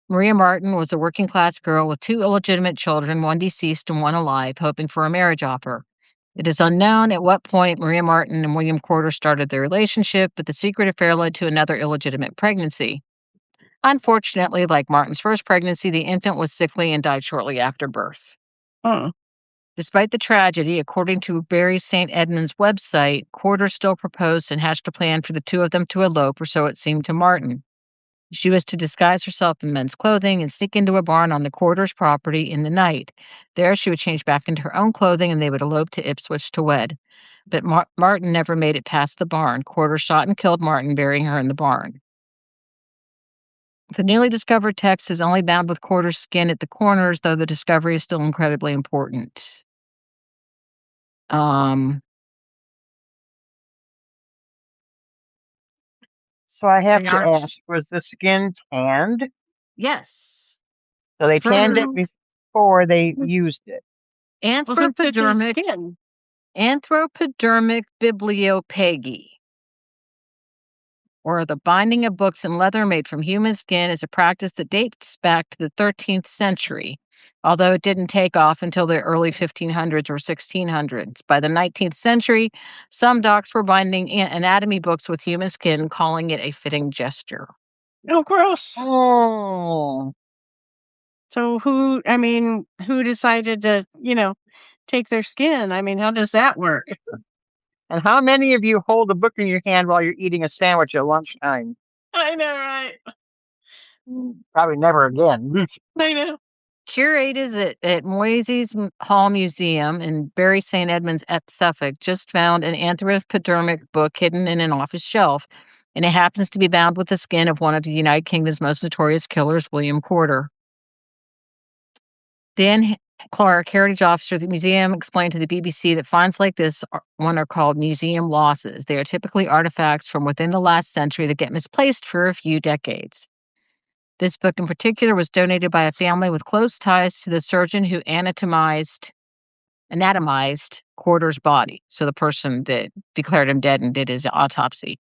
Maria Martin was a working class girl with 2 illegitimate children, one deceased and one alive, hoping for a marriage offer. It is unknown at what point Maria Martin and William Corder started their relationship, but the secret affair led to another illegitimate pregnancy. Unfortunately, like Martin's first pregnancy, the infant was sickly and died shortly after birth. Oh. Despite the tragedy, according to Bury St. Edmund's website, Corder still proposed and hatched a plan for the two of them to elope, or so it seemed to Martin. She was to disguise herself in men's clothing and sneak into a barn on the Corders' property in the night. There, she would change back into her own clothing and they would elope to Ipswich to wed. But Martin never made it past the barn. Corder shot and killed Martin, burying her in the barn. The newly discovered text is only bound with Corder's skin at the corners, though the discovery is still incredibly important. So I have to ask, was the skin tanned? Yes. So they tanned it before they used it. Anthropodermic bibliopegy, or the binding of books in leather made from human skin, is a practice that dates back to the 13th century, although it didn't take off until the early 1500s or 1600s. By the 19th century, some docs were binding anatomy books with human skin, calling it a fitting gesture. Oh, gross. Oh. So who decided to, take their skin? I mean, how does that work? And how many of you hold a book in your hand while you're eating a sandwich at lunchtime? I know, right? Probably never again. I know. Curators at Moisey's Hall Museum in Bury St. Edmunds at Suffolk just found an anthropodermic book hidden in an office shelf, and it happens to be bound with the skin of one of the United Kingdom's most notorious killers, William Corder. Dan Clark, heritage officer at the museum, explained to the BBC that finds like this are called museum losses. They are typically artifacts from within the last century that get misplaced for a few decades. This book in particular was donated by a family with close ties to the surgeon who anatomized Corder's body, so the person that declared him dead and did his autopsy.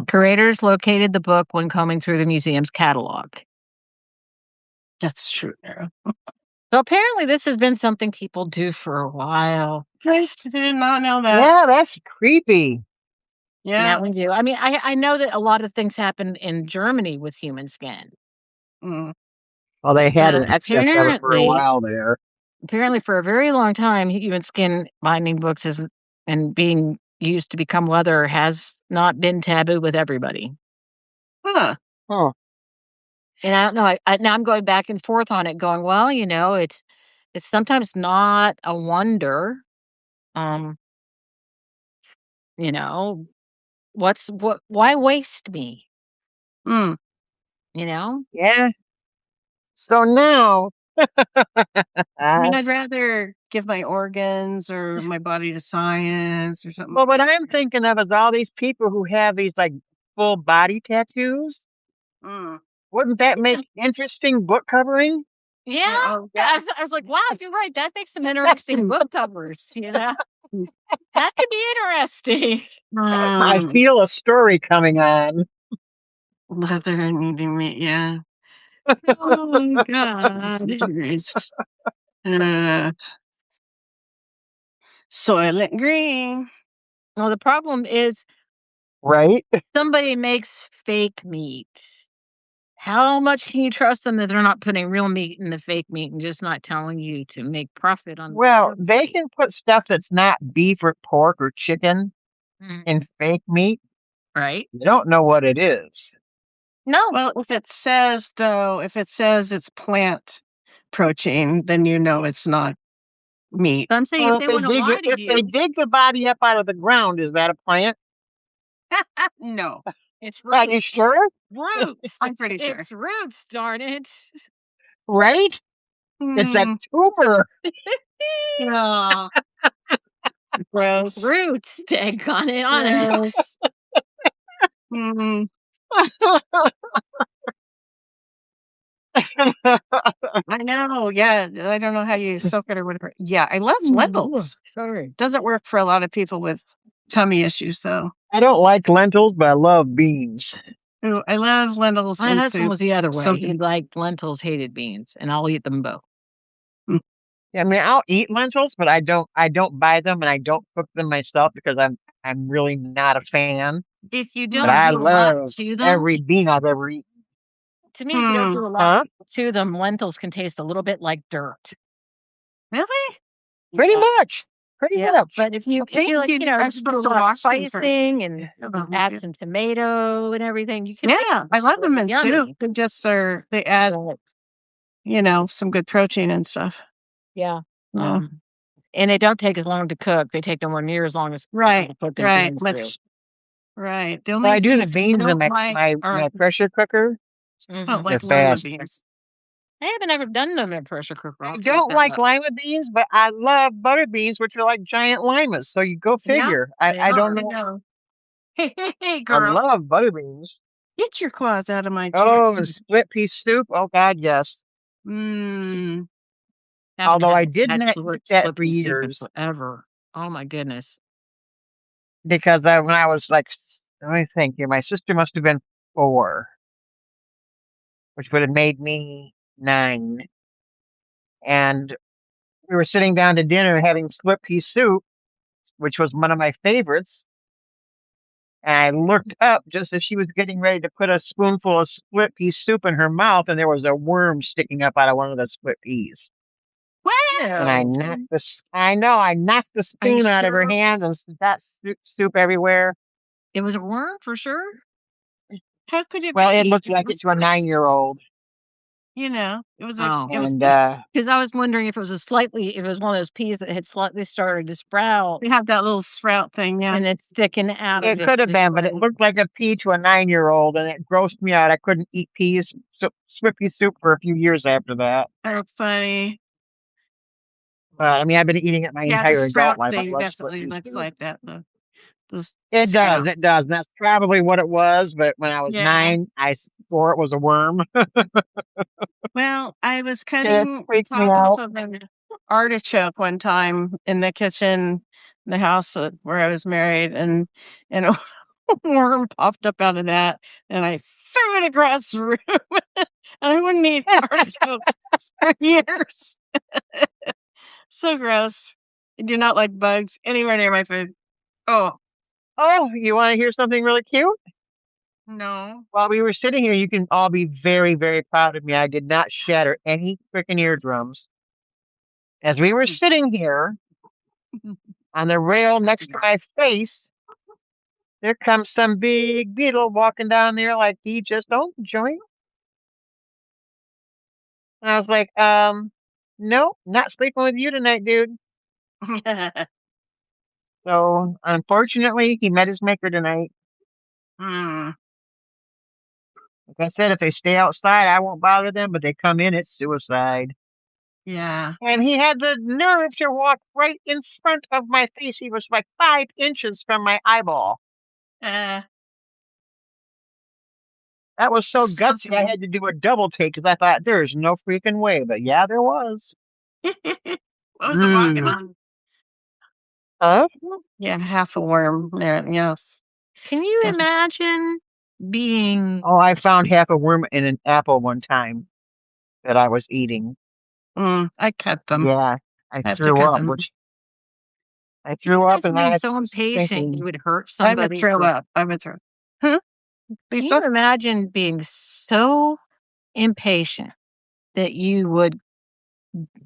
Curators located the book when combing through the museum's catalog. That's true. So apparently this has been something people do for a while. I did not know that. Yeah, that's creepy. Yeah, we do. I mean, I know that a lot of things happen in Germany with human skin. Well, they had an excess of it for a while there. Apparently, for a very long time, human skin binding books and being used to become leather has not been taboo with everybody. Huh. Oh. And I don't know. Now I'm going back and forth on it, going, well, it's sometimes not a wonder. Why waste me? Yeah. So now, I mean, I'd rather give my organs or my body to science or something. Well, what I'm thinking of is all these people who have these like full body tattoos. Wouldn't that make interesting book covering? Yeah. I was like, wow, you're right. That makes some interesting book covers, That could be interesting. I feel a story coming on. Leather and eating meat, yeah. Oh my God. Soylent Green. Well, the problem is, right? Somebody makes fake meat. How much can you trust them that they're not putting real meat in the fake meat and just not telling you to make profit on? Well, they can put stuff that's not beef or pork or chicken in fake meat. Right. You don't know what it is. No. Well, if it says it's plant protein, then it's not meat. So I'm saying if they want to lie to you, if they dig the body up out of the ground, is that a plant? No. It's roots. Are you sure? Roots. I'm pretty sure. It's roots, darn it. Right? It's that tumor. Yeah. Gross. Roots, daggone it, honest. Mm, I know. Yeah, I don't know how you soak it or whatever. Yeah, I love lentils. Sorry. Doesn't work for a lot of people with tummy issues, though. I don't like lentils, but I love beans. Ooh, I love lentils My in husband soup. was the other way. So He good. liked lentils, hated beans, and I'll eat them both. Yeah, I mean, I'll eat lentils, but I don't buy them and I don't cook them myself because I'm really not a fan. If you But don't I do a lot love to them, every bean I've ever eaten. to me, if you don't do a lot Huh? to them, lentils can taste a little bit like dirt. Really? Pretty Yeah. much. Pretty Yeah, much. but if you like, I'm just put a supposed to lot of wash them first. spicing and add Yeah. some tomato and everything, you can make Yeah, I love them in soup. yummy. They just are. They add, some good protein and stuff. Yeah. Yeah. And they don't take as long to cook. They take nowhere near as long as Right. to put the Right. beans through. Right. The Well, only I do the beans I beans in don't my like my, are my pressure cooker. Mhm. They're like lima fast. beans. I haven't ever done them in a pressure cooker. I I'll have to look don't that like up. lima beans, but I love butter beans, which are like giant limas. So you go Yeah, figure. they I don't are. I know. know. Hey, I girl, love butter beans. get your claws out of my chair. Oh, and split pea soup. Oh God, yes. Mmm. Haven't Although I did had not eat that for slippy soup in years forever. Oh my goodness. because when I was like, let me think here, my sister must have been 4, which would have made me 9. And we were sitting down to dinner having split pea soup, which was one of my favorites. And I looked up just as she was getting ready to put a spoonful of split pea soup in her mouth, and there was a worm sticking up out of one of the split peas. And I No. knocked I knocked the Are you spoon out of her sure? hand and got soup everywhere. It was a worm for sure? How could it Well, it be? looked like it to a 9-year-old. It was Oh. it was And Because I was wondering if it was one of those peas that had slightly started to sprout they have that little sprout thing, yeah. and it's sticking out of it it could have this been, but it way. looked like a pea to a 9-year-old, and it grossed me out. I couldn't eat split pea soup for a few years after that. Oh, funny. But I mean, I've been eating it my Yeah, the entire adult sprout life. I thing love split definitely pea looks soup. like that. The It sprout. does, and that's probably what it was. But when I was Yeah. 9, I swore it was a worm. Well, I was It cutting the freaked me top off out. of an artichoke one time in the kitchen, the house where I was married, and a worm popped up out of that, and I threw it across the room, and I wouldn't eat artichokes for years. So gross. I do not like bugs anywhere near my food. Oh, Oh, you want to hear something really cute? no. While we were sitting here, you can all be very, very proud of me. I did not shatter any freaking eardrums. As we were sitting here on the rail next to my face, there comes some big beetle walking down there like he just owned the joint. And I was like, no, not sleeping with you tonight, dude. So unfortunately, he met his maker tonight. Mm, Like I said, if they stay outside, I won't bother them, but they come in, it's suicide. yeah. And he had the nerve to walk right in front of my face. He was like 5 inches from my eyeball. Uh, That was so gutsy, I had to do a double take because I thought there's no freaking way. But yeah, there was. what was it walking on? Huh? Yeah, half a worm there. Yes. Can you Definitely. imagine being Oh, I found half a worm in an apple one time that I was eating. I cut them. Yeah, I I have to threw cut up, them. which I Can you threw up, imagine and being I so was impatient you thinking, would hurt I would somebody throw for up. I would throw. Huh? can you Lisa? imagine being so impatient that you would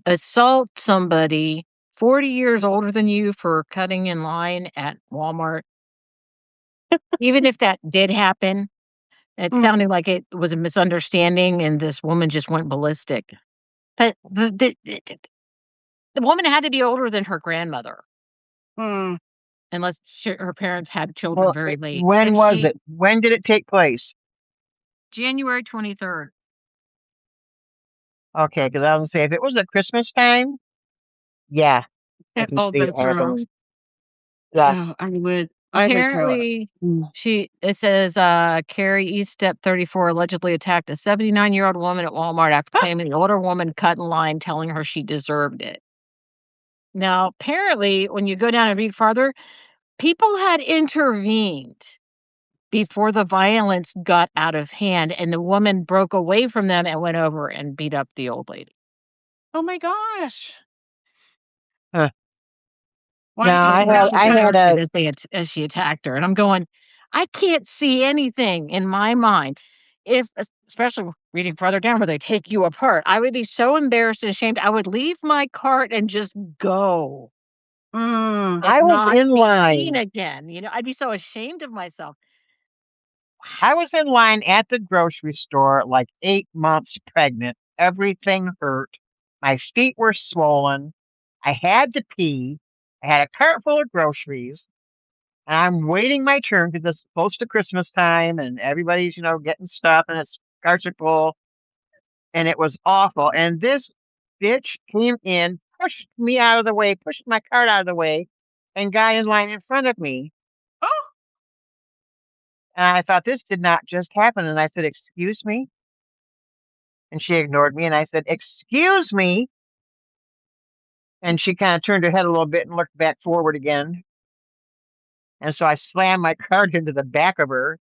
assault somebody 40 years older than you for cutting in line at Walmart? Even if that did happen, it Mm, sounded like it was a misunderstanding and this woman just went ballistic. But the woman had to be older than her grandmother, mm. unless her parents had children well, very late. when And was it? When did it take place? January 23rd. Okay, because I was gonna say if it was at Christmas time, yeah, I can Oh, see it that's rough. happening. Yeah. Oh, I would throw up. Apparently, it says, Carrie East, Step 34, allegedly attacked a 79-year-old woman at Walmart after claiming the older woman cut in line, telling her she deserved it. Now, apparently, when you go down and read farther, people had intervened before the violence got out of hand, and the woman broke away from them and went over and beat up the old lady. Oh my gosh. Huh. Why No, did That's you what have she I had described a, as she attacked her, and I'm going, I can't see anything in my mind. If especially reading further down where they take you apart, I would be so embarrassed and ashamed. I would leave my cart and just go Mm. and I was not in be seen line. again. I'd be so ashamed of myself. I was in line at the grocery store, like 8 months pregnant. Everything hurt. My feet were swollen. I had to pee. I had a cart full of groceries. And I'm waiting my turn because it's close to Christmas time and everybody's, getting stuff and it's carts are full. And it was awful. And this bitch came in, pushed me out of the way, pushed my cart out of the way, and got in line in front of me. Oh. And I thought this did not just happen. And I said, "Excuse me." And she ignored me. And I said, "Excuse me." And she kind of turned her head a little bit and looked back forward again. And so I slammed my cart into the back of her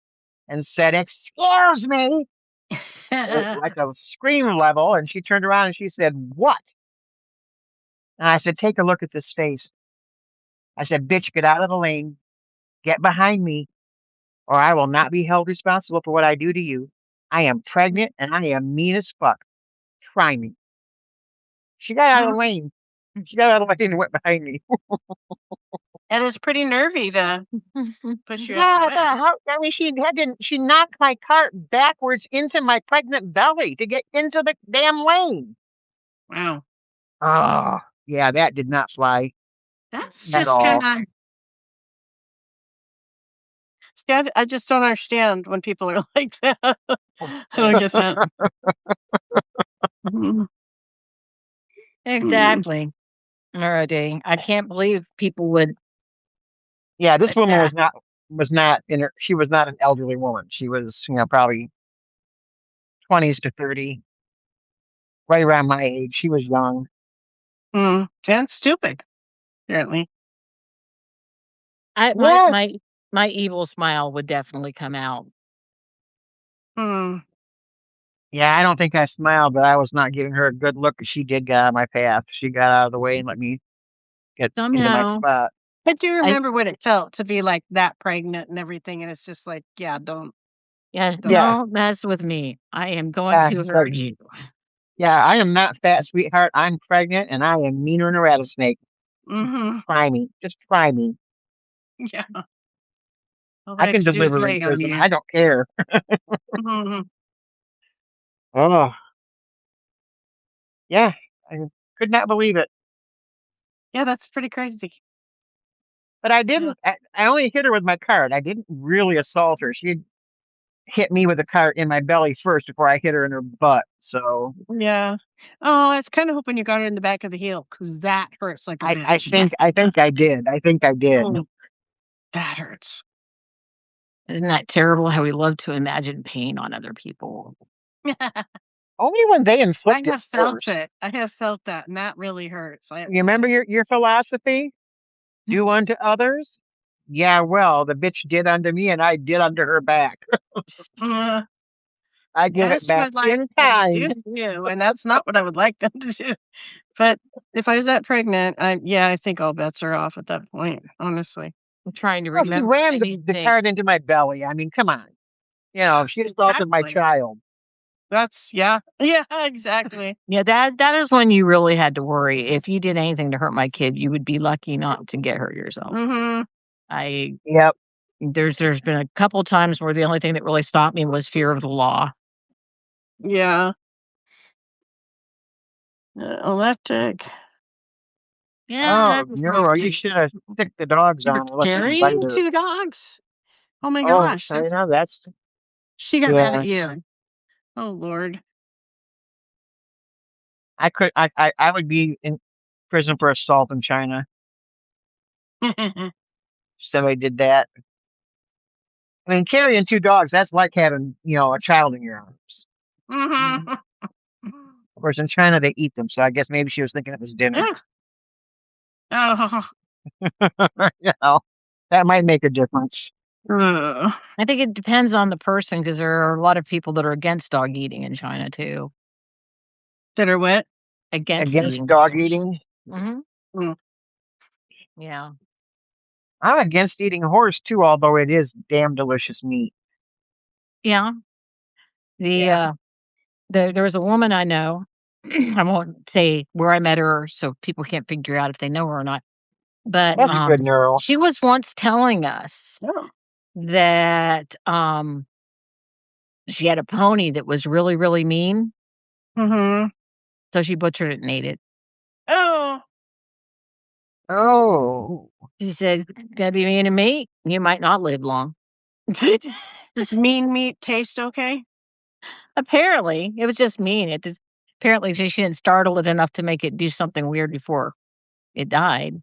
and said, "Excuse me," like a scream level. And she turned around and she said, "What?" And I said, "Take a look at this face." I said, "Bitch, get out of the lane. Get behind me, or I will not be held responsible for what I do to you. I am pregnant and I am mean as fuck. Try me." She got out of the lane. She got out of the lane and went behind me. And it's pretty nervy to push you out Yeah, of the I way. thought, she knocked my cart backwards into my pregnant belly to get into the damn lane. Wow. Oh, yeah, that did not fly That's at just kind all. of. See, I just don't understand when people are like that. I don't get that. Mhm. Mm. Exactly. Alrighty. I can't believe people would Yeah, this woman attack. was not in her. She was not an elderly woman. She was, probably 20s to 30, right around my age. She was young. And stupid, apparently. I my Yeah, my my evil smile would definitely come out. Hmm. yeah. I don't think I smiled, but I was not giving her a good look. 'Cause she did get out of my path. She got out of the way and let me get into my Somehow, spot. I do I remember what it felt to be like that pregnant and everything, and it's just like, yeah, don't. yeah, Yeah, don't mess with me. I am going yeah. to It's hurt like, you. yeah, I am not fat, sweetheart. I'm pregnant and I am meaner than a rattlesnake. Mm-hmm. Try me. Just try me. Yeah. All I I have can to do is deliver in lay on prison. you. I don't care. Hmm. Oh, yeah. I could not believe it. Yeah, that's pretty crazy. But I Yeah. didn't, I only hit her with my cart. I didn't really assault her. She hit me with the cart in my belly first before I hit her in her butt. So Yeah. Oh, I was kind of hoping you got her in the back of the heel because that hurts like a I, I bitch. think, I think I did. I think I did. Oh, that hurts. Isn't that terrible how we love to imagine pain on other people? Only when they I inflict it have felt first. it. I have felt that, and that really hurts. You remember your philosophy? Do unto others? Yeah, well, the bitch did unto me and I did unto her back. Uh, I give I it just back would like in them to do kind. to you, and that's not what I would like them to do. But if I was that pregnant, I think all bets are off at that point, honestly. I'm trying to Well, she remember rammed the anything. cart into my belly. I mean, come on. She assaulted my Exactly. child. That's yeah. Yeah, exactly. Yeah, that is when you really had to worry. If you did anything to hurt my kid, you would be lucky not to get hurt yourself. Mhm. I Yep. there's been a couple times where the only thing that really stopped me was fear of the law. Yeah. Electric. Yeah, Oh, that was not no, you too should have sicked the dogs You're on her, let them bite carrying her. 2 dogs? Oh my Oh, gosh, China, that's, she got mad at yeah. you. Oh lord. I would be in prison for assault in China. somebody did that. I mean, carrying 2 dogs, that's like having, a child in your arms. Mm-hmm. Of course, in China, they eat them, so I guess maybe she was thinking it was dinner. Oh. That might make a difference. Ugh. I think it depends on the person because there are a lot of people that are against dog eating in China too. That are what? Against Against eating dog horse. eating? Mm. Yeah. I'm against eating horse too, although it is damn delicious meat. Yeah. Yeah. There was a woman I know. I won't say where I met her so people can't figure out if they know her or not. But That's a good neural. she was once telling us Oh. that she had a pony that was really, really mean. Mm-hmm. So she butchered it and ate it. Oh. Oh. She said, "Gotta be mean to me. You might not live long." Does mean meat taste okay? Apparently, it was just mean. Apparently she didn't startle it enough to make it do something weird before it died.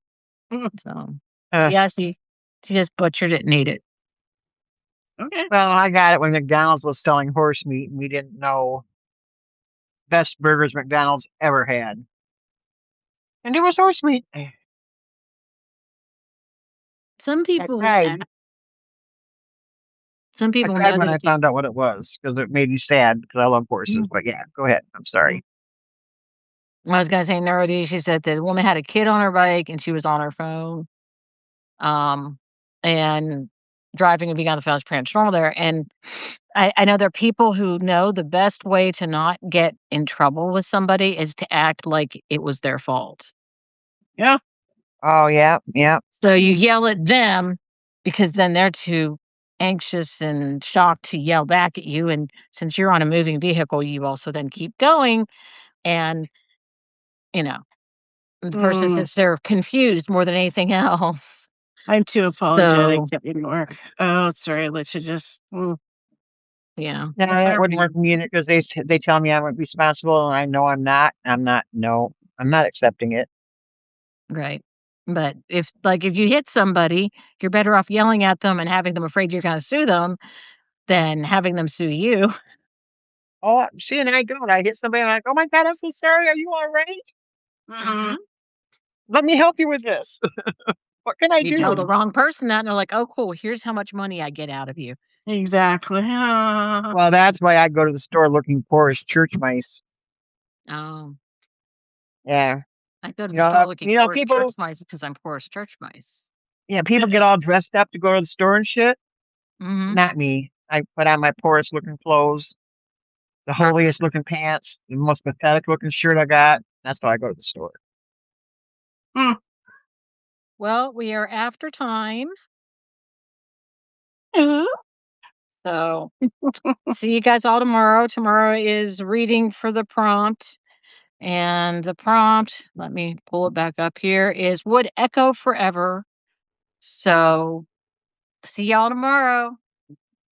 Mm. So Uh, yeah, she just butchered it and ate it. Okay. well, I got it when McDonald's was selling horse meat, and we didn't know best burgers McDonald's ever had, and it was horse meat. Some I people cried. some I people cried know when that I if you found out what it was because it made me sad because I love horses. But yeah, go ahead. I'm sorry. I was gonna say Nerody, she said that the woman had a kid on her bike and she was on her phone. And driving and being on the phone is pretty much normal there. And I know there are people who know the best way to not get in trouble with somebody is to act like it was their fault. Yeah. Oh yeah, yeah. So you yell at them because then they're too anxious and shocked to yell back at you. And since you're on a moving vehicle, you also then keep going. And, you know, the person Mm. sits there confused more than anything else. I'm too apologetic So, to didn't work. Oh, sorry. Let's just. yeah. No, that wouldn't work for me because they tell me I'm responsible, and I know I'm not. I'm not. No, I'm not accepting it. Right. But if you hit somebody, you're better off yelling at them and having them afraid you're gonna sue them than having them sue you. Oh, see, and I don't. I hit somebody, and I'm like, oh my god, I'm so sorry. Are you all right? Mm-hmm. Let me help you with this. What can I You tell the do? wrong person that, and they're like, "Oh, cool. Here's how much money I get out of you." Exactly. Well, that's why I go to the store looking for is church mice. Oh, Yeah, I go to the store looking for church people. mice because I'm poor as church mice. Yeah, people get all dressed up to go to the store and shit. Mhm. Not me. I put on my poorest looking clothes, the holiest looking pants, the most pathetic looking shirt I got. That's why I go to the store. Mm. Well, we are after time, Mhm. so see you guys all tomorrow. Tomorrow is reading for the prompt, and the prompt, let me pull it back up here, is would echo forever. So see y'all tomorrow.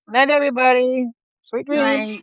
Night, everybody. Sweet dreams. Right.